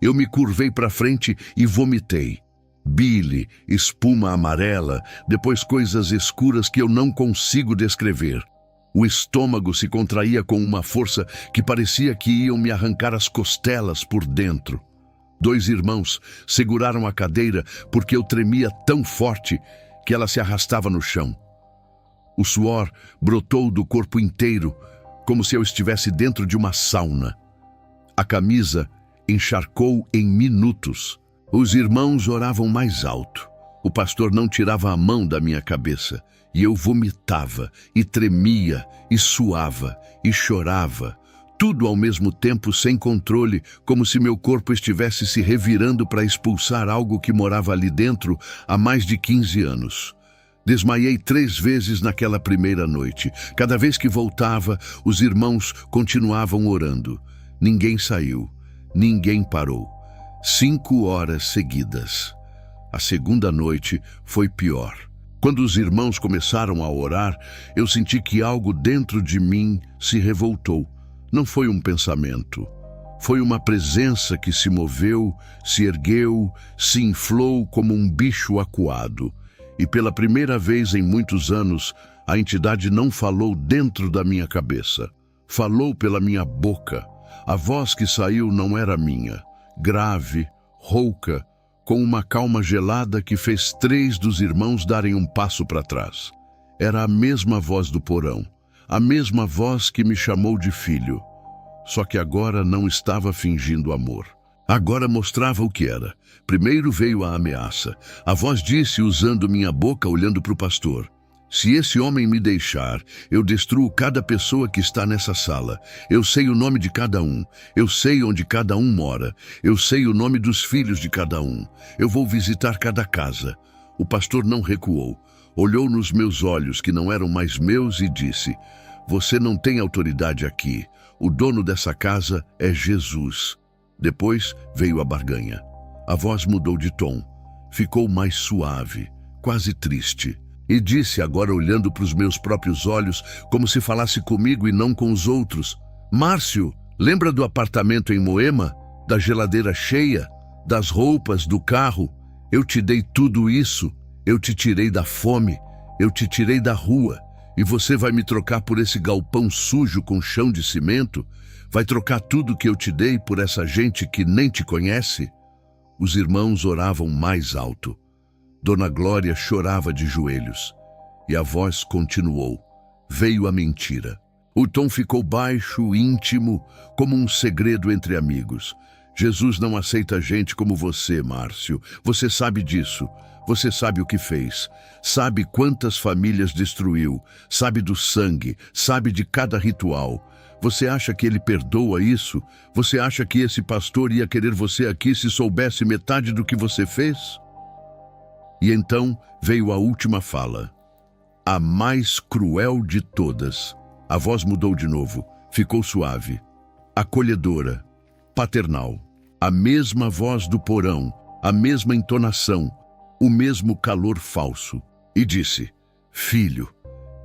Eu me curvei para frente e vomitei. Bile, espuma amarela, depois coisas escuras que eu não consigo descrever. O estômago se contraía com uma força que parecia que iam me arrancar as costelas por dentro. 2 irmãos seguraram a cadeira porque eu tremia tão forte que ela se arrastava no chão. O suor brotou do corpo inteiro, como se eu estivesse dentro de uma sauna. A camisa encharcou em minutos. Os irmãos oravam mais alto. O pastor não tirava a mão da minha cabeça, e eu vomitava, e tremia, e suava, e chorava, tudo ao mesmo tempo sem controle, como se meu corpo estivesse se revirando para expulsar algo que morava ali dentro há mais de 15 anos. Desmaiei 3 vezes naquela primeira noite. Cada vez que voltava, os irmãos continuavam orando. Ninguém saiu, ninguém parou. 5 horas seguidas. A segunda noite foi pior. Quando os irmãos começaram a orar, eu senti que algo dentro de mim se revoltou. Não foi um pensamento. Foi uma presença que se moveu, se ergueu, se inflou como um bicho acuado. E pela primeira vez em muitos anos, a entidade não falou dentro da minha cabeça. Falou pela minha boca. A voz que saiu não era minha. Grave, rouca, com uma calma gelada que fez 3 dos irmãos darem um passo para trás. Era a mesma voz do porão, a mesma voz que me chamou de filho. Só que agora não estava fingindo amor. Agora mostrava o que era. Primeiro veio a ameaça. A voz disse, usando minha boca, olhando para o pastor: se esse homem me deixar, eu destruo cada pessoa que está nessa sala. Eu sei o nome de cada um. Eu sei onde cada um mora. Eu sei o nome dos filhos de cada um. Eu vou visitar cada casa. O pastor não recuou. Olhou nos meus olhos, que não eram mais meus, e disse: você não tem autoridade aqui. O dono dessa casa é Jesus. Depois veio a barganha. A voz mudou de tom. Ficou mais suave, quase triste. E disse, agora olhando para os meus próprios olhos, como se falasse comigo e não com os outros: Márcio, lembra do apartamento em Moema? Da geladeira cheia? Das roupas, do carro? Eu te dei tudo isso. Eu te tirei da fome. Eu te tirei da rua. E você vai me trocar por esse galpão sujo com chão de cimento? Vai trocar tudo que eu te dei por essa gente que nem te conhece? Os irmãos oravam mais alto. Dona Glória chorava de joelhos. E a voz continuou. Veio a mentira. O tom ficou baixo, íntimo, como um segredo entre amigos. Jesus não aceita gente como você, Márcio. Você sabe disso. Você sabe o que fez. Sabe quantas famílias destruiu. Sabe do sangue. Sabe de cada ritual. Você acha que ele perdoa isso? Você acha que esse pastor ia querer você aqui se soubesse metade do que você fez? E então veio a última fala. A mais cruel de todas. A voz mudou de novo. Ficou suave. Acolhedora. Paternal. A mesma voz do porão. A mesma entonação. O mesmo calor falso. E disse: filho,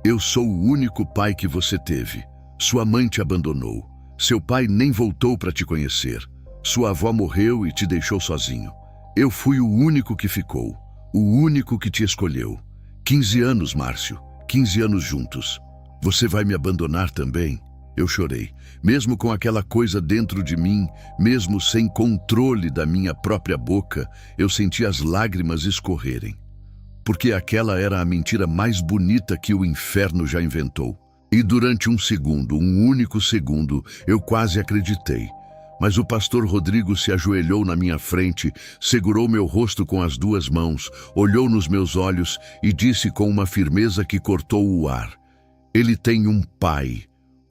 eu sou o único pai que você teve. Sua mãe te abandonou. Seu pai nem voltou para te conhecer. Sua avó morreu e te deixou sozinho. Eu fui o único que ficou. O único que te escolheu. 15 anos, Márcio. 15 anos juntos. Você vai me abandonar também? Eu chorei. Mesmo com aquela coisa dentro de mim, mesmo sem controle da minha própria boca, eu senti as lágrimas escorrerem. Porque aquela era a mentira mais bonita que o inferno já inventou. E durante um segundo, um único segundo, eu quase acreditei. Mas o pastor Rodrigo se ajoelhou na minha frente, segurou meu rosto com as 2 mãos, olhou nos meus olhos e disse com uma firmeza que cortou o ar: ele tem um pai.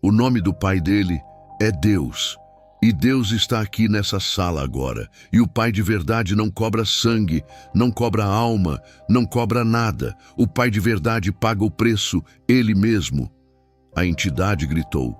O nome do pai dele é Deus. E Deus está aqui nessa sala agora. E o pai de verdade não cobra sangue, não cobra alma, não cobra nada. O pai de verdade paga o preço, ele mesmo. A entidade gritou.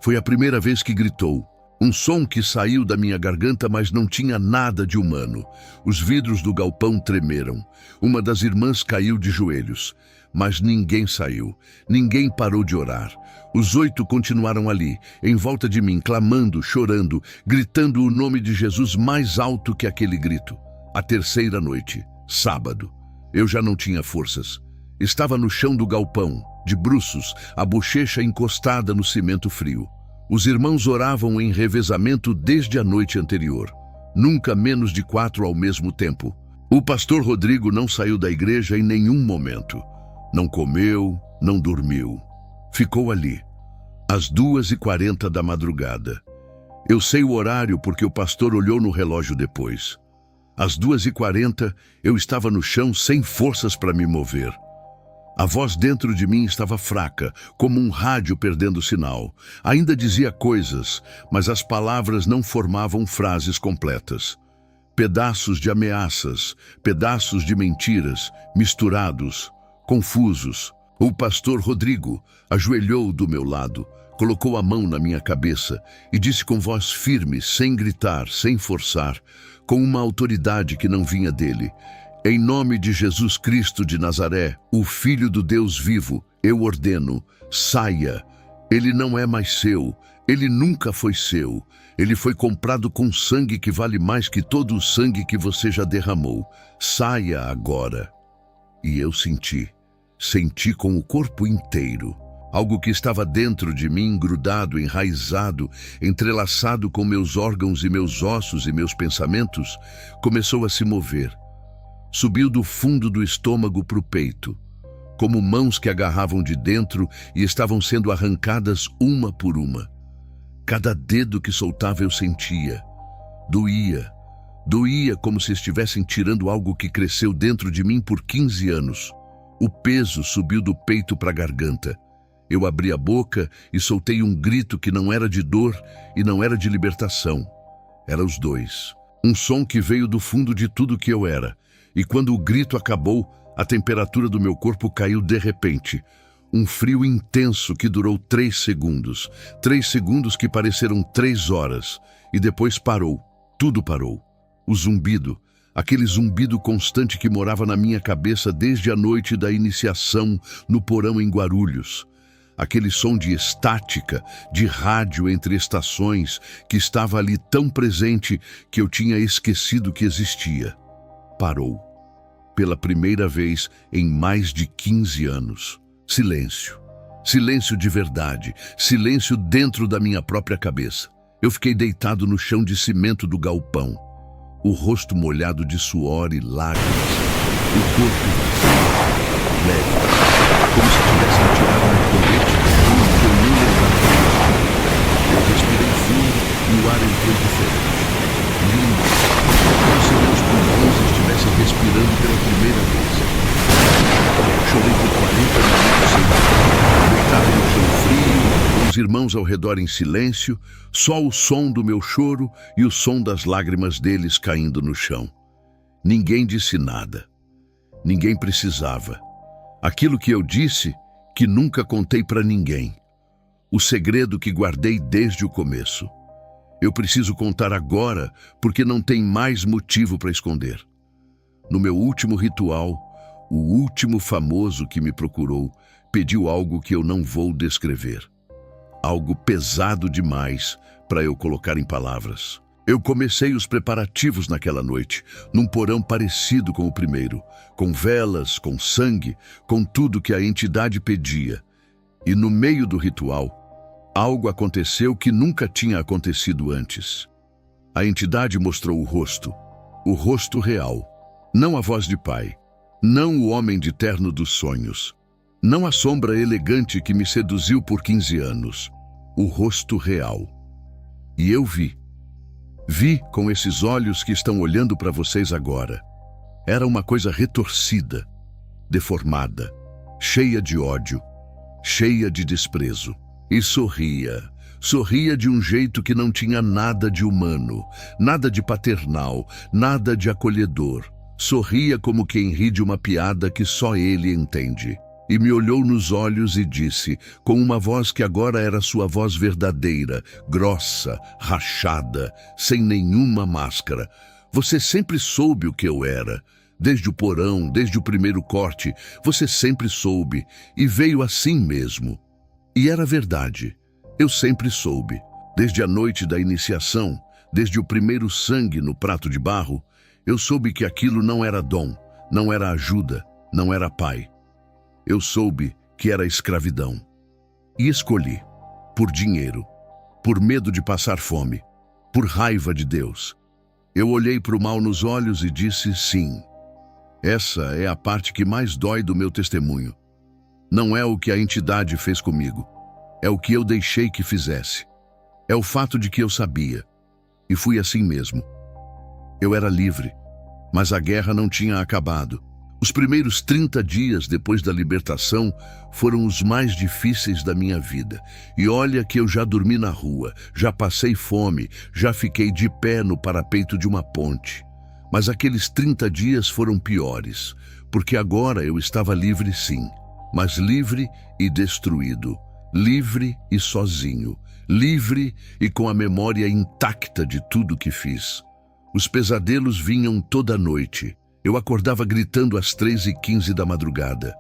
Foi a primeira vez que gritou. Um som que saiu da minha garganta, mas não tinha nada de humano. Os vidros do galpão tremeram. Uma das irmãs caiu de joelhos. Mas ninguém saiu. Ninguém parou de orar. Os 8 continuaram ali, em volta de mim, clamando, chorando, gritando o nome de Jesus mais alto que aquele grito. A terceira noite, sábado. Eu já não tinha forças. Estava no chão do galpão, de bruços, a bochecha encostada no cimento frio. Os irmãos oravam em revezamento desde a noite anterior. nunca menos de 4 ao mesmo tempo. O pastor Rodrigo não saiu da igreja em nenhum momento. Não comeu, não dormiu. Ficou ali, às 2h40 da madrugada. Eu sei o horário porque o pastor olhou no relógio depois. Às 2h40, eu estava no chão sem forças para me mover. A voz dentro de mim estava fraca, como um rádio perdendo sinal. Ainda dizia coisas, mas as palavras não formavam frases completas. Pedaços de ameaças, pedaços de mentiras, misturados, confusos. O pastor Rodrigo ajoelhou do meu lado, colocou a mão na minha cabeça e disse com voz firme, sem gritar, sem forçar, com uma autoridade que não vinha dele: em nome de Jesus Cristo de Nazaré, o Filho do Deus vivo, eu ordeno, saia. Ele não é mais seu, ele nunca foi seu. Ele foi comprado com sangue que vale mais que todo o sangue que você já derramou. Saia agora. E eu senti com o corpo inteiro. Algo que estava dentro de mim, grudado, enraizado, entrelaçado com meus órgãos e meus ossos e meus pensamentos, começou a se mover. Subiu do fundo do estômago para o peito, como mãos que agarravam de dentro e estavam sendo arrancadas uma por uma. Cada dedo que soltava eu sentia. Doía. Doía como se estivessem tirando algo que cresceu dentro de mim por 15 anos. O peso subiu do peito para a garganta. Eu abri a boca e soltei um grito que não era de dor e não era de libertação. Era os dois. Um som que veio do fundo de tudo que eu era. E quando o grito acabou, a temperatura do meu corpo caiu de repente. Um frio intenso que durou 3 segundos. 3 segundos que pareceram 3 horas. E depois parou. Tudo parou. O zumbido. Aquele zumbido constante que morava na minha cabeça desde a noite da iniciação no porão em Guarulhos. Aquele som de estática, de rádio entre estações, que estava ali tão presente que eu tinha esquecido que existia. Parou. Pela primeira vez em mais de 15 anos. Silêncio. Silêncio de verdade. Silêncio dentro da minha própria cabeça. Eu fiquei deitado no chão de cimento do galpão. O rosto molhado de suor e lágrimas. O corpo vazio, leve, como se tivessem tirado um colete que eu nem lembrava disso. Eu respirei fundo e o ar entrou diferente. Limpo, como se meus pulmões estivessem respirando pela primeira vez. Chorei por 40 minutos sem parar, deitado no chão frio, com os irmãos ao redor em silêncio, só o som do meu choro e o som das lágrimas deles caindo no chão. Ninguém disse nada. Ninguém precisava. Aquilo que eu disse, que nunca contei para ninguém. O segredo que guardei desde o começo. Eu preciso contar agora, porque não tem mais motivo para esconder. No meu último ritual, o último famoso que me procurou pediu algo que eu não vou descrever. Algo pesado demais para eu colocar em palavras. Eu comecei os preparativos naquela noite, num porão parecido com o primeiro, com velas, com sangue, com tudo que a entidade pedia. E no meio do ritual, algo aconteceu que nunca tinha acontecido antes. A entidade mostrou o rosto real, não a voz de pai, não o homem de terno dos sonhos, não a sombra elegante que me seduziu por 15 anos, o rosto real. E eu vi com esses olhos que estão olhando para vocês agora. Era uma coisa retorcida, deformada, cheia de ódio, cheia de desprezo. E sorria de um jeito que não tinha nada de humano, nada de paternal, nada de acolhedor. Sorria como quem ri de uma piada que só ele entende. E me olhou nos olhos e disse, com uma voz que agora era sua voz verdadeira, grossa, rachada, sem nenhuma máscara: você sempre soube o que eu era. Desde o porão, desde o primeiro corte, você sempre soube, e veio assim mesmo. E era verdade. Eu sempre soube. Desde a noite da iniciação, desde o primeiro sangue no prato de barro, eu soube que aquilo não era dom, não era ajuda, não era pai. Eu soube que era escravidão. E escolhi, por dinheiro, por medo de passar fome, por raiva de Deus. Eu olhei para o mal nos olhos e disse sim. Essa é a parte que mais dói do meu testemunho. Não é o que a entidade fez comigo. É o que eu deixei que fizesse. É o fato de que eu sabia. E fui assim mesmo. Eu era livre, mas a guerra não tinha acabado. Os primeiros 30 dias depois da libertação foram os mais difíceis da minha vida. E olha que eu já dormi na rua, já passei fome, já fiquei de pé no parapeito de uma ponte. Mas aqueles 30 dias foram piores, porque agora eu estava livre sim, mas livre e destruído, livre e sozinho, livre e com a memória intacta de tudo que fiz. Os pesadelos vinham toda noite. Eu acordava gritando às 3h15 da madrugada.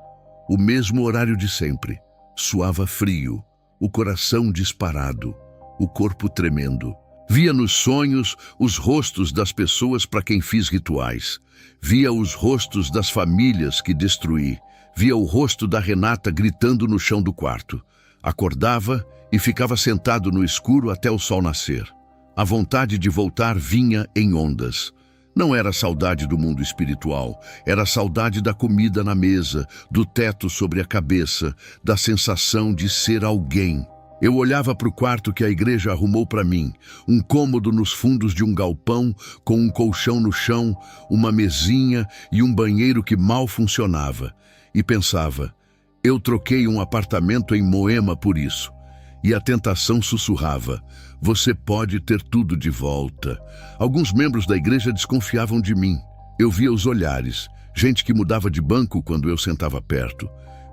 O mesmo horário de sempre. Suava frio, o coração disparado, o corpo tremendo. Via nos sonhos os rostos das pessoas para quem fiz rituais. Via os rostos das famílias que destruí. Via o rosto da Renata gritando no chão do quarto. Acordava e ficava sentado no escuro até o sol nascer. A vontade de voltar vinha em ondas. Não era saudade do mundo espiritual, era saudade da comida na mesa, do teto sobre a cabeça, da sensação de ser alguém. Eu olhava para o quarto que a igreja arrumou para mim, um cômodo nos fundos de um galpão, com um colchão no chão, uma mesinha e um banheiro que mal funcionava. E pensava, eu troquei um apartamento em Moema por isso. E a tentação sussurrava, você pode ter tudo de volta. Alguns membros da igreja desconfiavam de mim. Eu via os olhares, gente que mudava de banco quando eu sentava perto,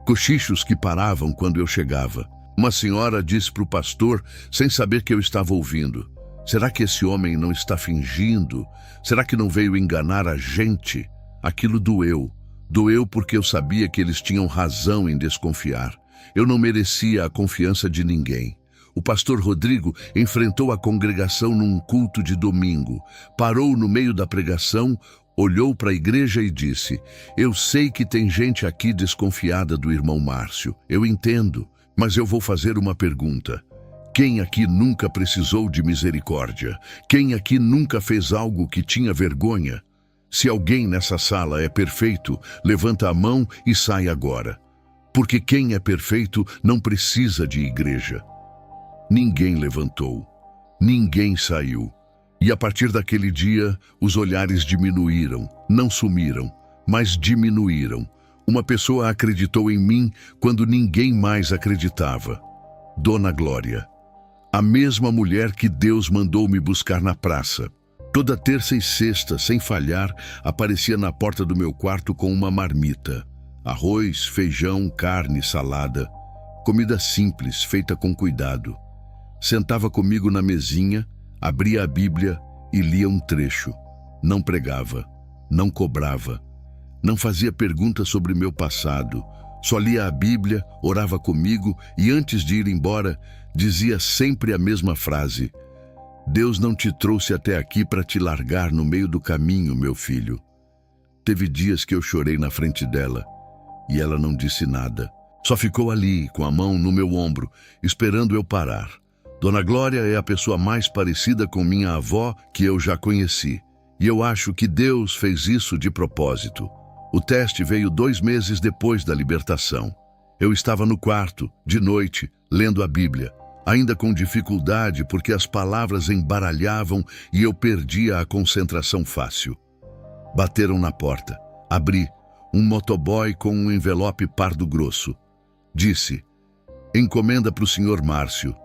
cochichos que paravam quando eu chegava. Uma senhora disse para o pastor, sem saber que eu estava ouvindo, será que esse homem não está fingindo? Será que não veio enganar a gente? Aquilo doeu. Doeu porque eu sabia que eles tinham razão em desconfiar. Eu não merecia a confiança de ninguém. O pastor Rodrigo enfrentou a congregação num culto de domingo. Parou no meio da pregação, olhou para a igreja e disse, eu sei que tem gente aqui desconfiada do irmão Márcio. Eu entendo, mas eu vou fazer uma pergunta. Quem aqui nunca precisou de misericórdia? Quem aqui nunca fez algo que tinha vergonha? Se alguém nessa sala é perfeito, levanta a mão e sai agora. Porque quem é perfeito não precisa de igreja. Ninguém levantou, ninguém saiu. E a partir daquele dia, os olhares diminuíram, não sumiram, mas diminuíram. Uma pessoa acreditou em mim quando ninguém mais acreditava. Dona Glória, a mesma mulher que Deus mandou me buscar na praça. Toda terça e sexta, sem falhar, aparecia na porta do meu quarto com uma marmita. Arroz, feijão, carne, salada. Comida simples, feita com cuidado. Sentava comigo na mesinha, abria a Bíblia e lia um trecho. Não pregava, não cobrava, não fazia perguntas sobre meu passado. Só lia a Bíblia, orava comigo e antes de ir embora, dizia sempre a mesma frase. Deus não te trouxe até aqui para te largar no meio do caminho, meu filho. Teve dias que eu chorei na frente dela. E ela não disse nada. Só ficou ali, com a mão no meu ombro, esperando eu parar. Dona Glória é a pessoa mais parecida com minha avó que eu já conheci. E eu acho que Deus fez isso de propósito. O teste veio 2 meses depois da libertação. Eu estava no quarto, de noite, lendo a Bíblia. Ainda com dificuldade porque as palavras embaralhavam e eu perdia a concentração fácil. Bateram na porta. Abri. Um motoboy com um envelope pardo grosso. Disse, encomenda para o senhor Márcio.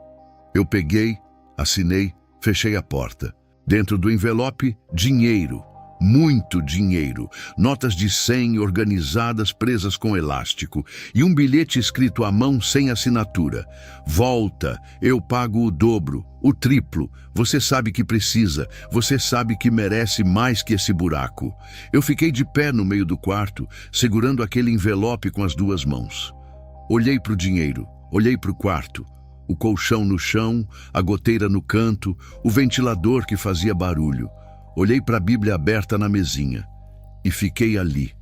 Eu peguei, assinei, fechei a porta. Dentro do envelope, dinheiro. Muito dinheiro. Notas de 100 organizadas presas com elástico. E um bilhete escrito à mão sem assinatura. Volta, eu pago o dobro, o triplo. Você sabe que precisa. Você sabe que merece mais que esse buraco. Eu fiquei de pé no meio do quarto, segurando aquele envelope com as 2 mãos. Olhei para o dinheiro, olhei para o quarto. O colchão no chão, a goteira no canto, o ventilador que fazia barulho. Olhei para a Bíblia aberta na mesinha e fiquei ali,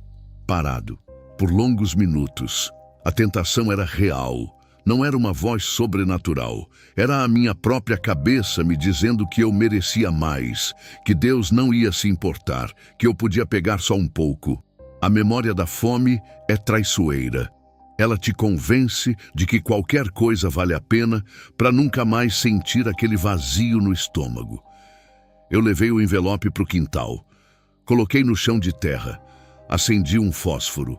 parado, por longos minutos. A tentação era real. Não era uma voz sobrenatural. Era a minha própria cabeça me dizendo que eu merecia mais, que Deus não ia se importar, que eu podia pegar só um pouco. A memória da fome é traiçoeira. Ela te convence de que qualquer coisa vale a pena para nunca mais sentir aquele vazio no estômago. Eu levei o envelope para o quintal. Coloquei no chão de terra. Acendi um fósforo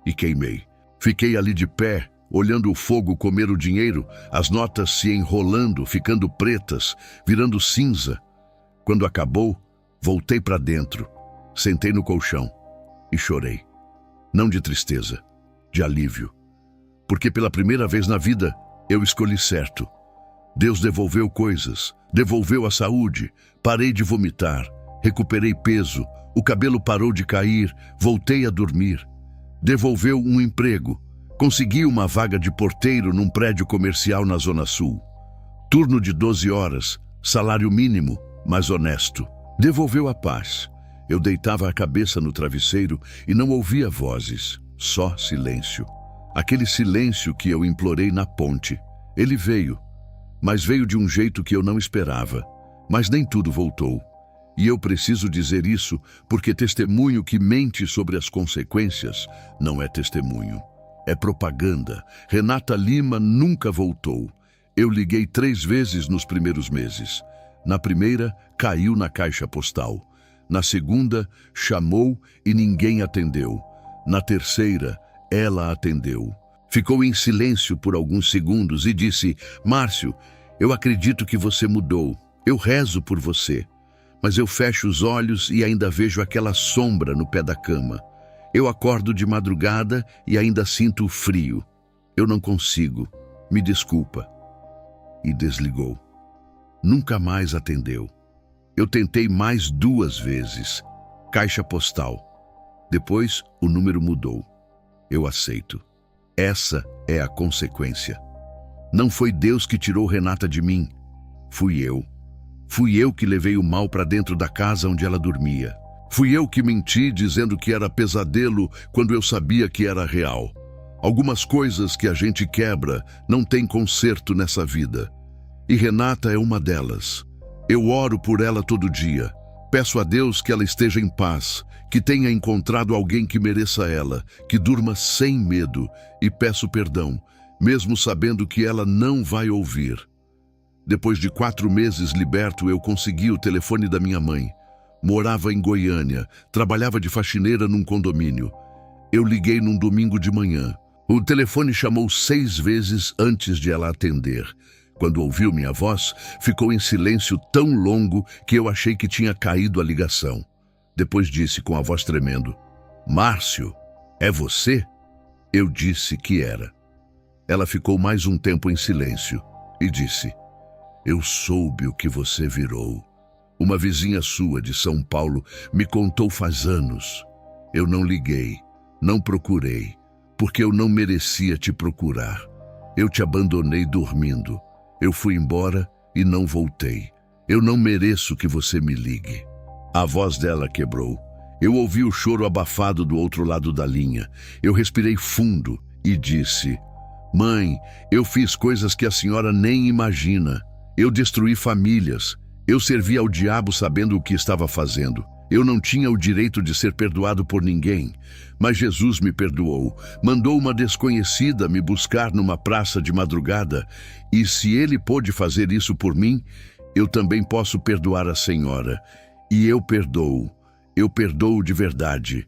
e queimei. Fiquei ali de pé, olhando o fogo comer o dinheiro, as notas se enrolando, ficando pretas, virando cinza. Quando acabou, voltei para dentro, sentei no colchão e chorei. Não de tristeza, de alívio. Porque pela primeira vez na vida, eu escolhi certo. Deus devolveu coisas, devolveu a saúde, parei de vomitar, recuperei peso, o cabelo parou de cair, voltei a dormir. Devolveu um emprego, consegui uma vaga de porteiro num prédio comercial na Zona Sul. Turno de 12 horas, salário mínimo, mas honesto. Devolveu a paz. Eu deitava a cabeça no travesseiro e não ouvia vozes, só silêncio. Aquele silêncio que eu implorei na ponte. Ele veio, mas veio de um jeito que eu não esperava. Mas nem tudo voltou. E eu preciso dizer isso porque testemunho que mente sobre as consequências não é testemunho. É propaganda. Renata Lima nunca voltou. Eu liguei 3 vezes nos primeiros meses. Na primeira, caiu na caixa postal. Na segunda, chamou e ninguém atendeu. Na terceira, ela atendeu. Ficou em silêncio por alguns segundos e disse: Márcio, eu acredito que você mudou. Eu rezo por você. Mas eu fecho os olhos e ainda vejo aquela sombra no pé da cama. Eu acordo de madrugada e ainda sinto o frio. Eu não consigo. Me desculpa. E desligou. Nunca mais atendeu. Eu tentei mais 2 vezes. Caixa postal. Depois, o número mudou. Eu aceito. Essa é a consequência. Não foi Deus que tirou Renata de mim. Fui eu. Fui eu que levei o mal para dentro da casa onde ela dormia. Fui eu que menti dizendo que era pesadelo quando eu sabia que era real. Algumas coisas que a gente quebra não tem conserto nessa vida. E Renata é uma delas. Eu oro por ela todo dia. Peço a Deus que ela esteja em paz, que tenha encontrado alguém que mereça ela, que durma sem medo, e peço perdão, mesmo sabendo que ela não vai ouvir. Depois de 4 meses liberto, eu consegui o telefone da minha mãe. Morava em Goiânia, trabalhava de faxineira num condomínio. Eu liguei num domingo de manhã. O telefone chamou 6 vezes antes de ela atender. Quando ouviu minha voz, ficou em silêncio tão longo que eu achei que tinha caído a ligação. Depois disse com a voz tremendo: Márcio, é você? Eu disse que era. Ela ficou mais um tempo em silêncio e disse: Eu soube o que você virou. Uma vizinha sua de São Paulo me contou faz anos. Eu não liguei, não procurei, porque eu não merecia te procurar. Eu te abandonei dormindo. Eu fui embora e não voltei. Eu não mereço que você me ligue. A voz dela quebrou. Eu ouvi o choro abafado do outro lado da linha. Eu respirei fundo e disse: Mãe, eu fiz coisas que a senhora nem imagina. Eu destruí famílias. Eu servi ao diabo sabendo o que estava fazendo. Eu não tinha o direito de ser perdoado por ninguém. Mas Jesus me perdoou. Mandou uma desconhecida me buscar numa praça de madrugada. E se ele pôde fazer isso por mim, eu também posso perdoar a senhora. E eu perdoo. Eu perdoo de verdade.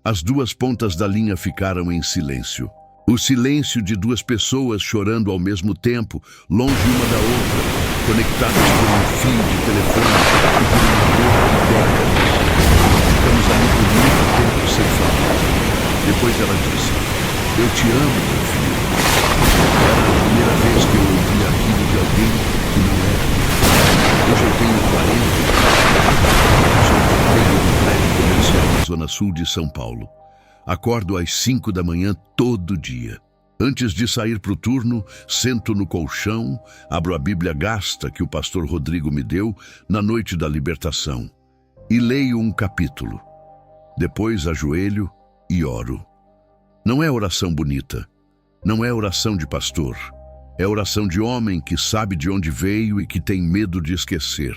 As 2 pontas da linha ficaram em silêncio. O silêncio de 2 pessoas chorando ao mesmo tempo, longe uma da outra, conectadas por um fio de telefone e por um amor de décadas. Ficamos ali por muito tempo sem falar. Depois ela disse: Eu te amo, meu filho. Era a primeira vez que eu ouvia aquilo de alguém que não era. Hoje eu tenho 40. Sou porteiro do prédio comercial na Zona Sul de São Paulo. Acordo às 5 da manhã todo dia. Antes de sair para o turno, sento no colchão, abro a Bíblia gasta que o pastor Rodrigo me deu na noite da libertação e leio um capítulo. Depois ajoelho e oro. Não é oração bonita, não é oração de pastor, É oração de homem que sabe de onde veio e que tem medo de esquecer.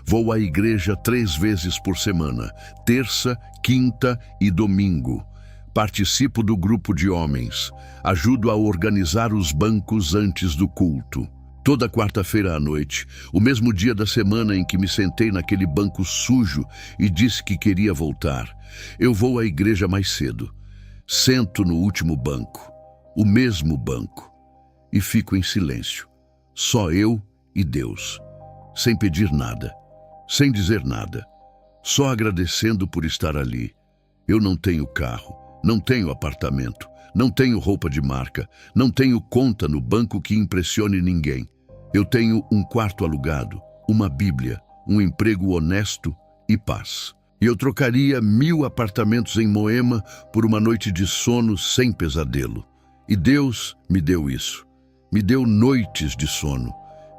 Vou à igreja 3 vezes por semana, terça, quinta e domingo. Participo do grupo de homens. Ajudo a organizar os bancos antes do culto. Toda quarta-feira à noite, o mesmo dia da semana em que me sentei naquele banco sujo e disse que queria voltar, eu vou à igreja mais cedo. Sento no último banco, o mesmo banco, e fico em silêncio. Só eu e Deus, sem pedir nada, sem dizer nada, só agradecendo por estar ali. Eu não tenho carro, não tenho apartamento, não tenho roupa de marca, não tenho conta no banco que impressione ninguém. Eu tenho um quarto alugado, uma Bíblia, um emprego honesto e paz. E eu trocaria 1000 apartamentos em Moema por uma noite de sono sem pesadelo. E Deus me deu isso. Me deu noites de sono.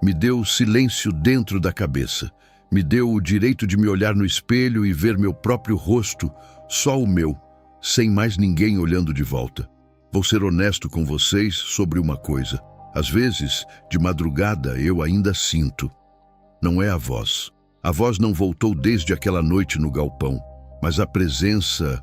Me deu silêncio dentro da cabeça. Me deu o direito de me olhar no espelho e ver meu próprio rosto, só o meu, sem mais ninguém olhando de volta. Vou ser honesto com vocês sobre uma coisa. Às vezes, de madrugada, eu ainda sinto. Não é a voz. A voz não voltou desde aquela noite no galpão, mas a presença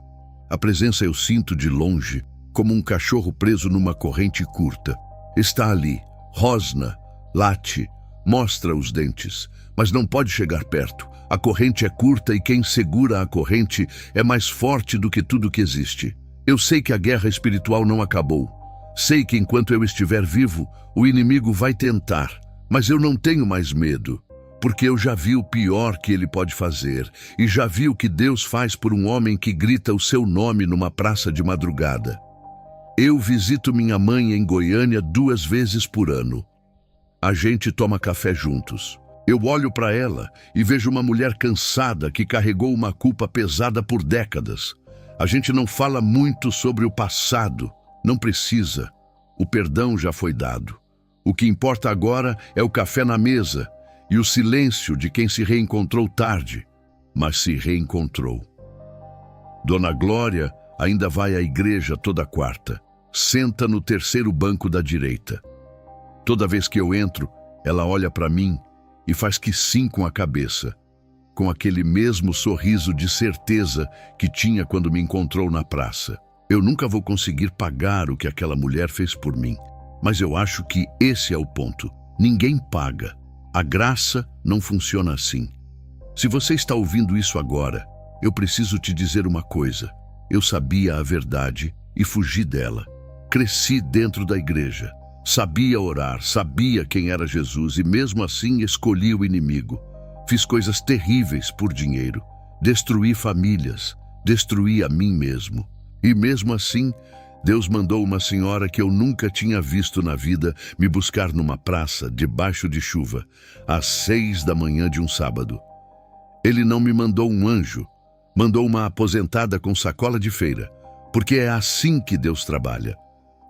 eu sinto de longe, como um cachorro preso numa corrente curta. Está ali, rosna, late, mostra os dentes, mas não pode chegar perto. A corrente é curta e quem segura a corrente é mais forte do que tudo que existe. Eu sei que a guerra espiritual não acabou. Sei que enquanto eu estiver vivo, o inimigo vai tentar, mas eu não tenho mais medo, porque eu já vi o pior que ele pode fazer e já vi o que Deus faz por um homem que grita o seu nome numa praça de madrugada. Eu visito minha mãe em Goiânia 2 vezes por ano. A gente toma café juntos. Eu olho para ela e vejo uma mulher cansada que carregou uma culpa pesada por décadas. A gente não fala muito sobre o passado. Não precisa. O perdão já foi dado. O que importa agora é o café na mesa e o silêncio de quem se reencontrou tarde, mas se reencontrou. Dona Glória ainda vai à igreja toda quarta. Senta no terceiro banco da direita. Toda vez que eu entro, ela olha para mim e faz que sim com a cabeça, com aquele mesmo sorriso de certeza que tinha quando me encontrou na praça. Eu nunca vou conseguir pagar o que aquela mulher fez por mim, mas eu acho que esse é o ponto. Ninguém paga. A graça não funciona assim. Se você está ouvindo isso agora, eu preciso te dizer uma coisa. Eu sabia a verdade e fugi dela. Cresci dentro da igreja. Sabia orar, sabia quem era Jesus e mesmo assim escolhi o inimigo. Fiz coisas terríveis por dinheiro. Destruí famílias. Destruí a mim mesmo. E mesmo assim, Deus mandou uma senhora que eu nunca tinha visto na vida me buscar numa praça, debaixo de chuva, às 6 da manhã de um sábado. Ele não me mandou um anjo, mandou uma aposentada com sacola de feira, porque é assim que Deus trabalha.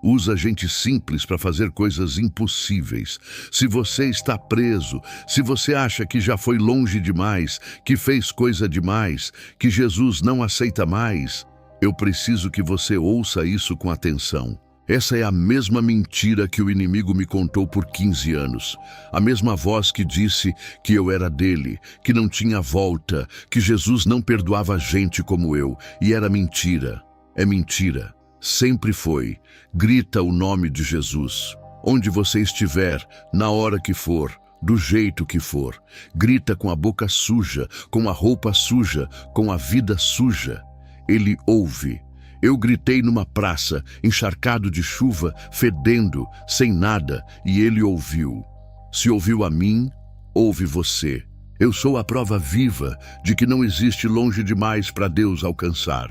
Usa gente simples para fazer coisas impossíveis. Se você está preso, se você acha que já foi longe demais, que fez coisa demais, que Jesus não aceita mais, eu preciso que você ouça isso com atenção. Essa é a mesma mentira que o inimigo me contou por 15 anos. A mesma voz que disse que eu era dele, que não tinha volta, que Jesus não perdoava gente como eu. E era mentira. É mentira. Sempre foi. Grita o nome de Jesus. Onde você estiver, na hora que for, do jeito que for. Grita com a boca suja, com a roupa suja, com a vida suja. Ele ouve. Eu gritei numa praça, encharcado de chuva, fedendo, sem nada, e ele ouviu. Se ouviu a mim, ouve você. Eu sou a prova viva de que não existe longe demais para Deus alcançar.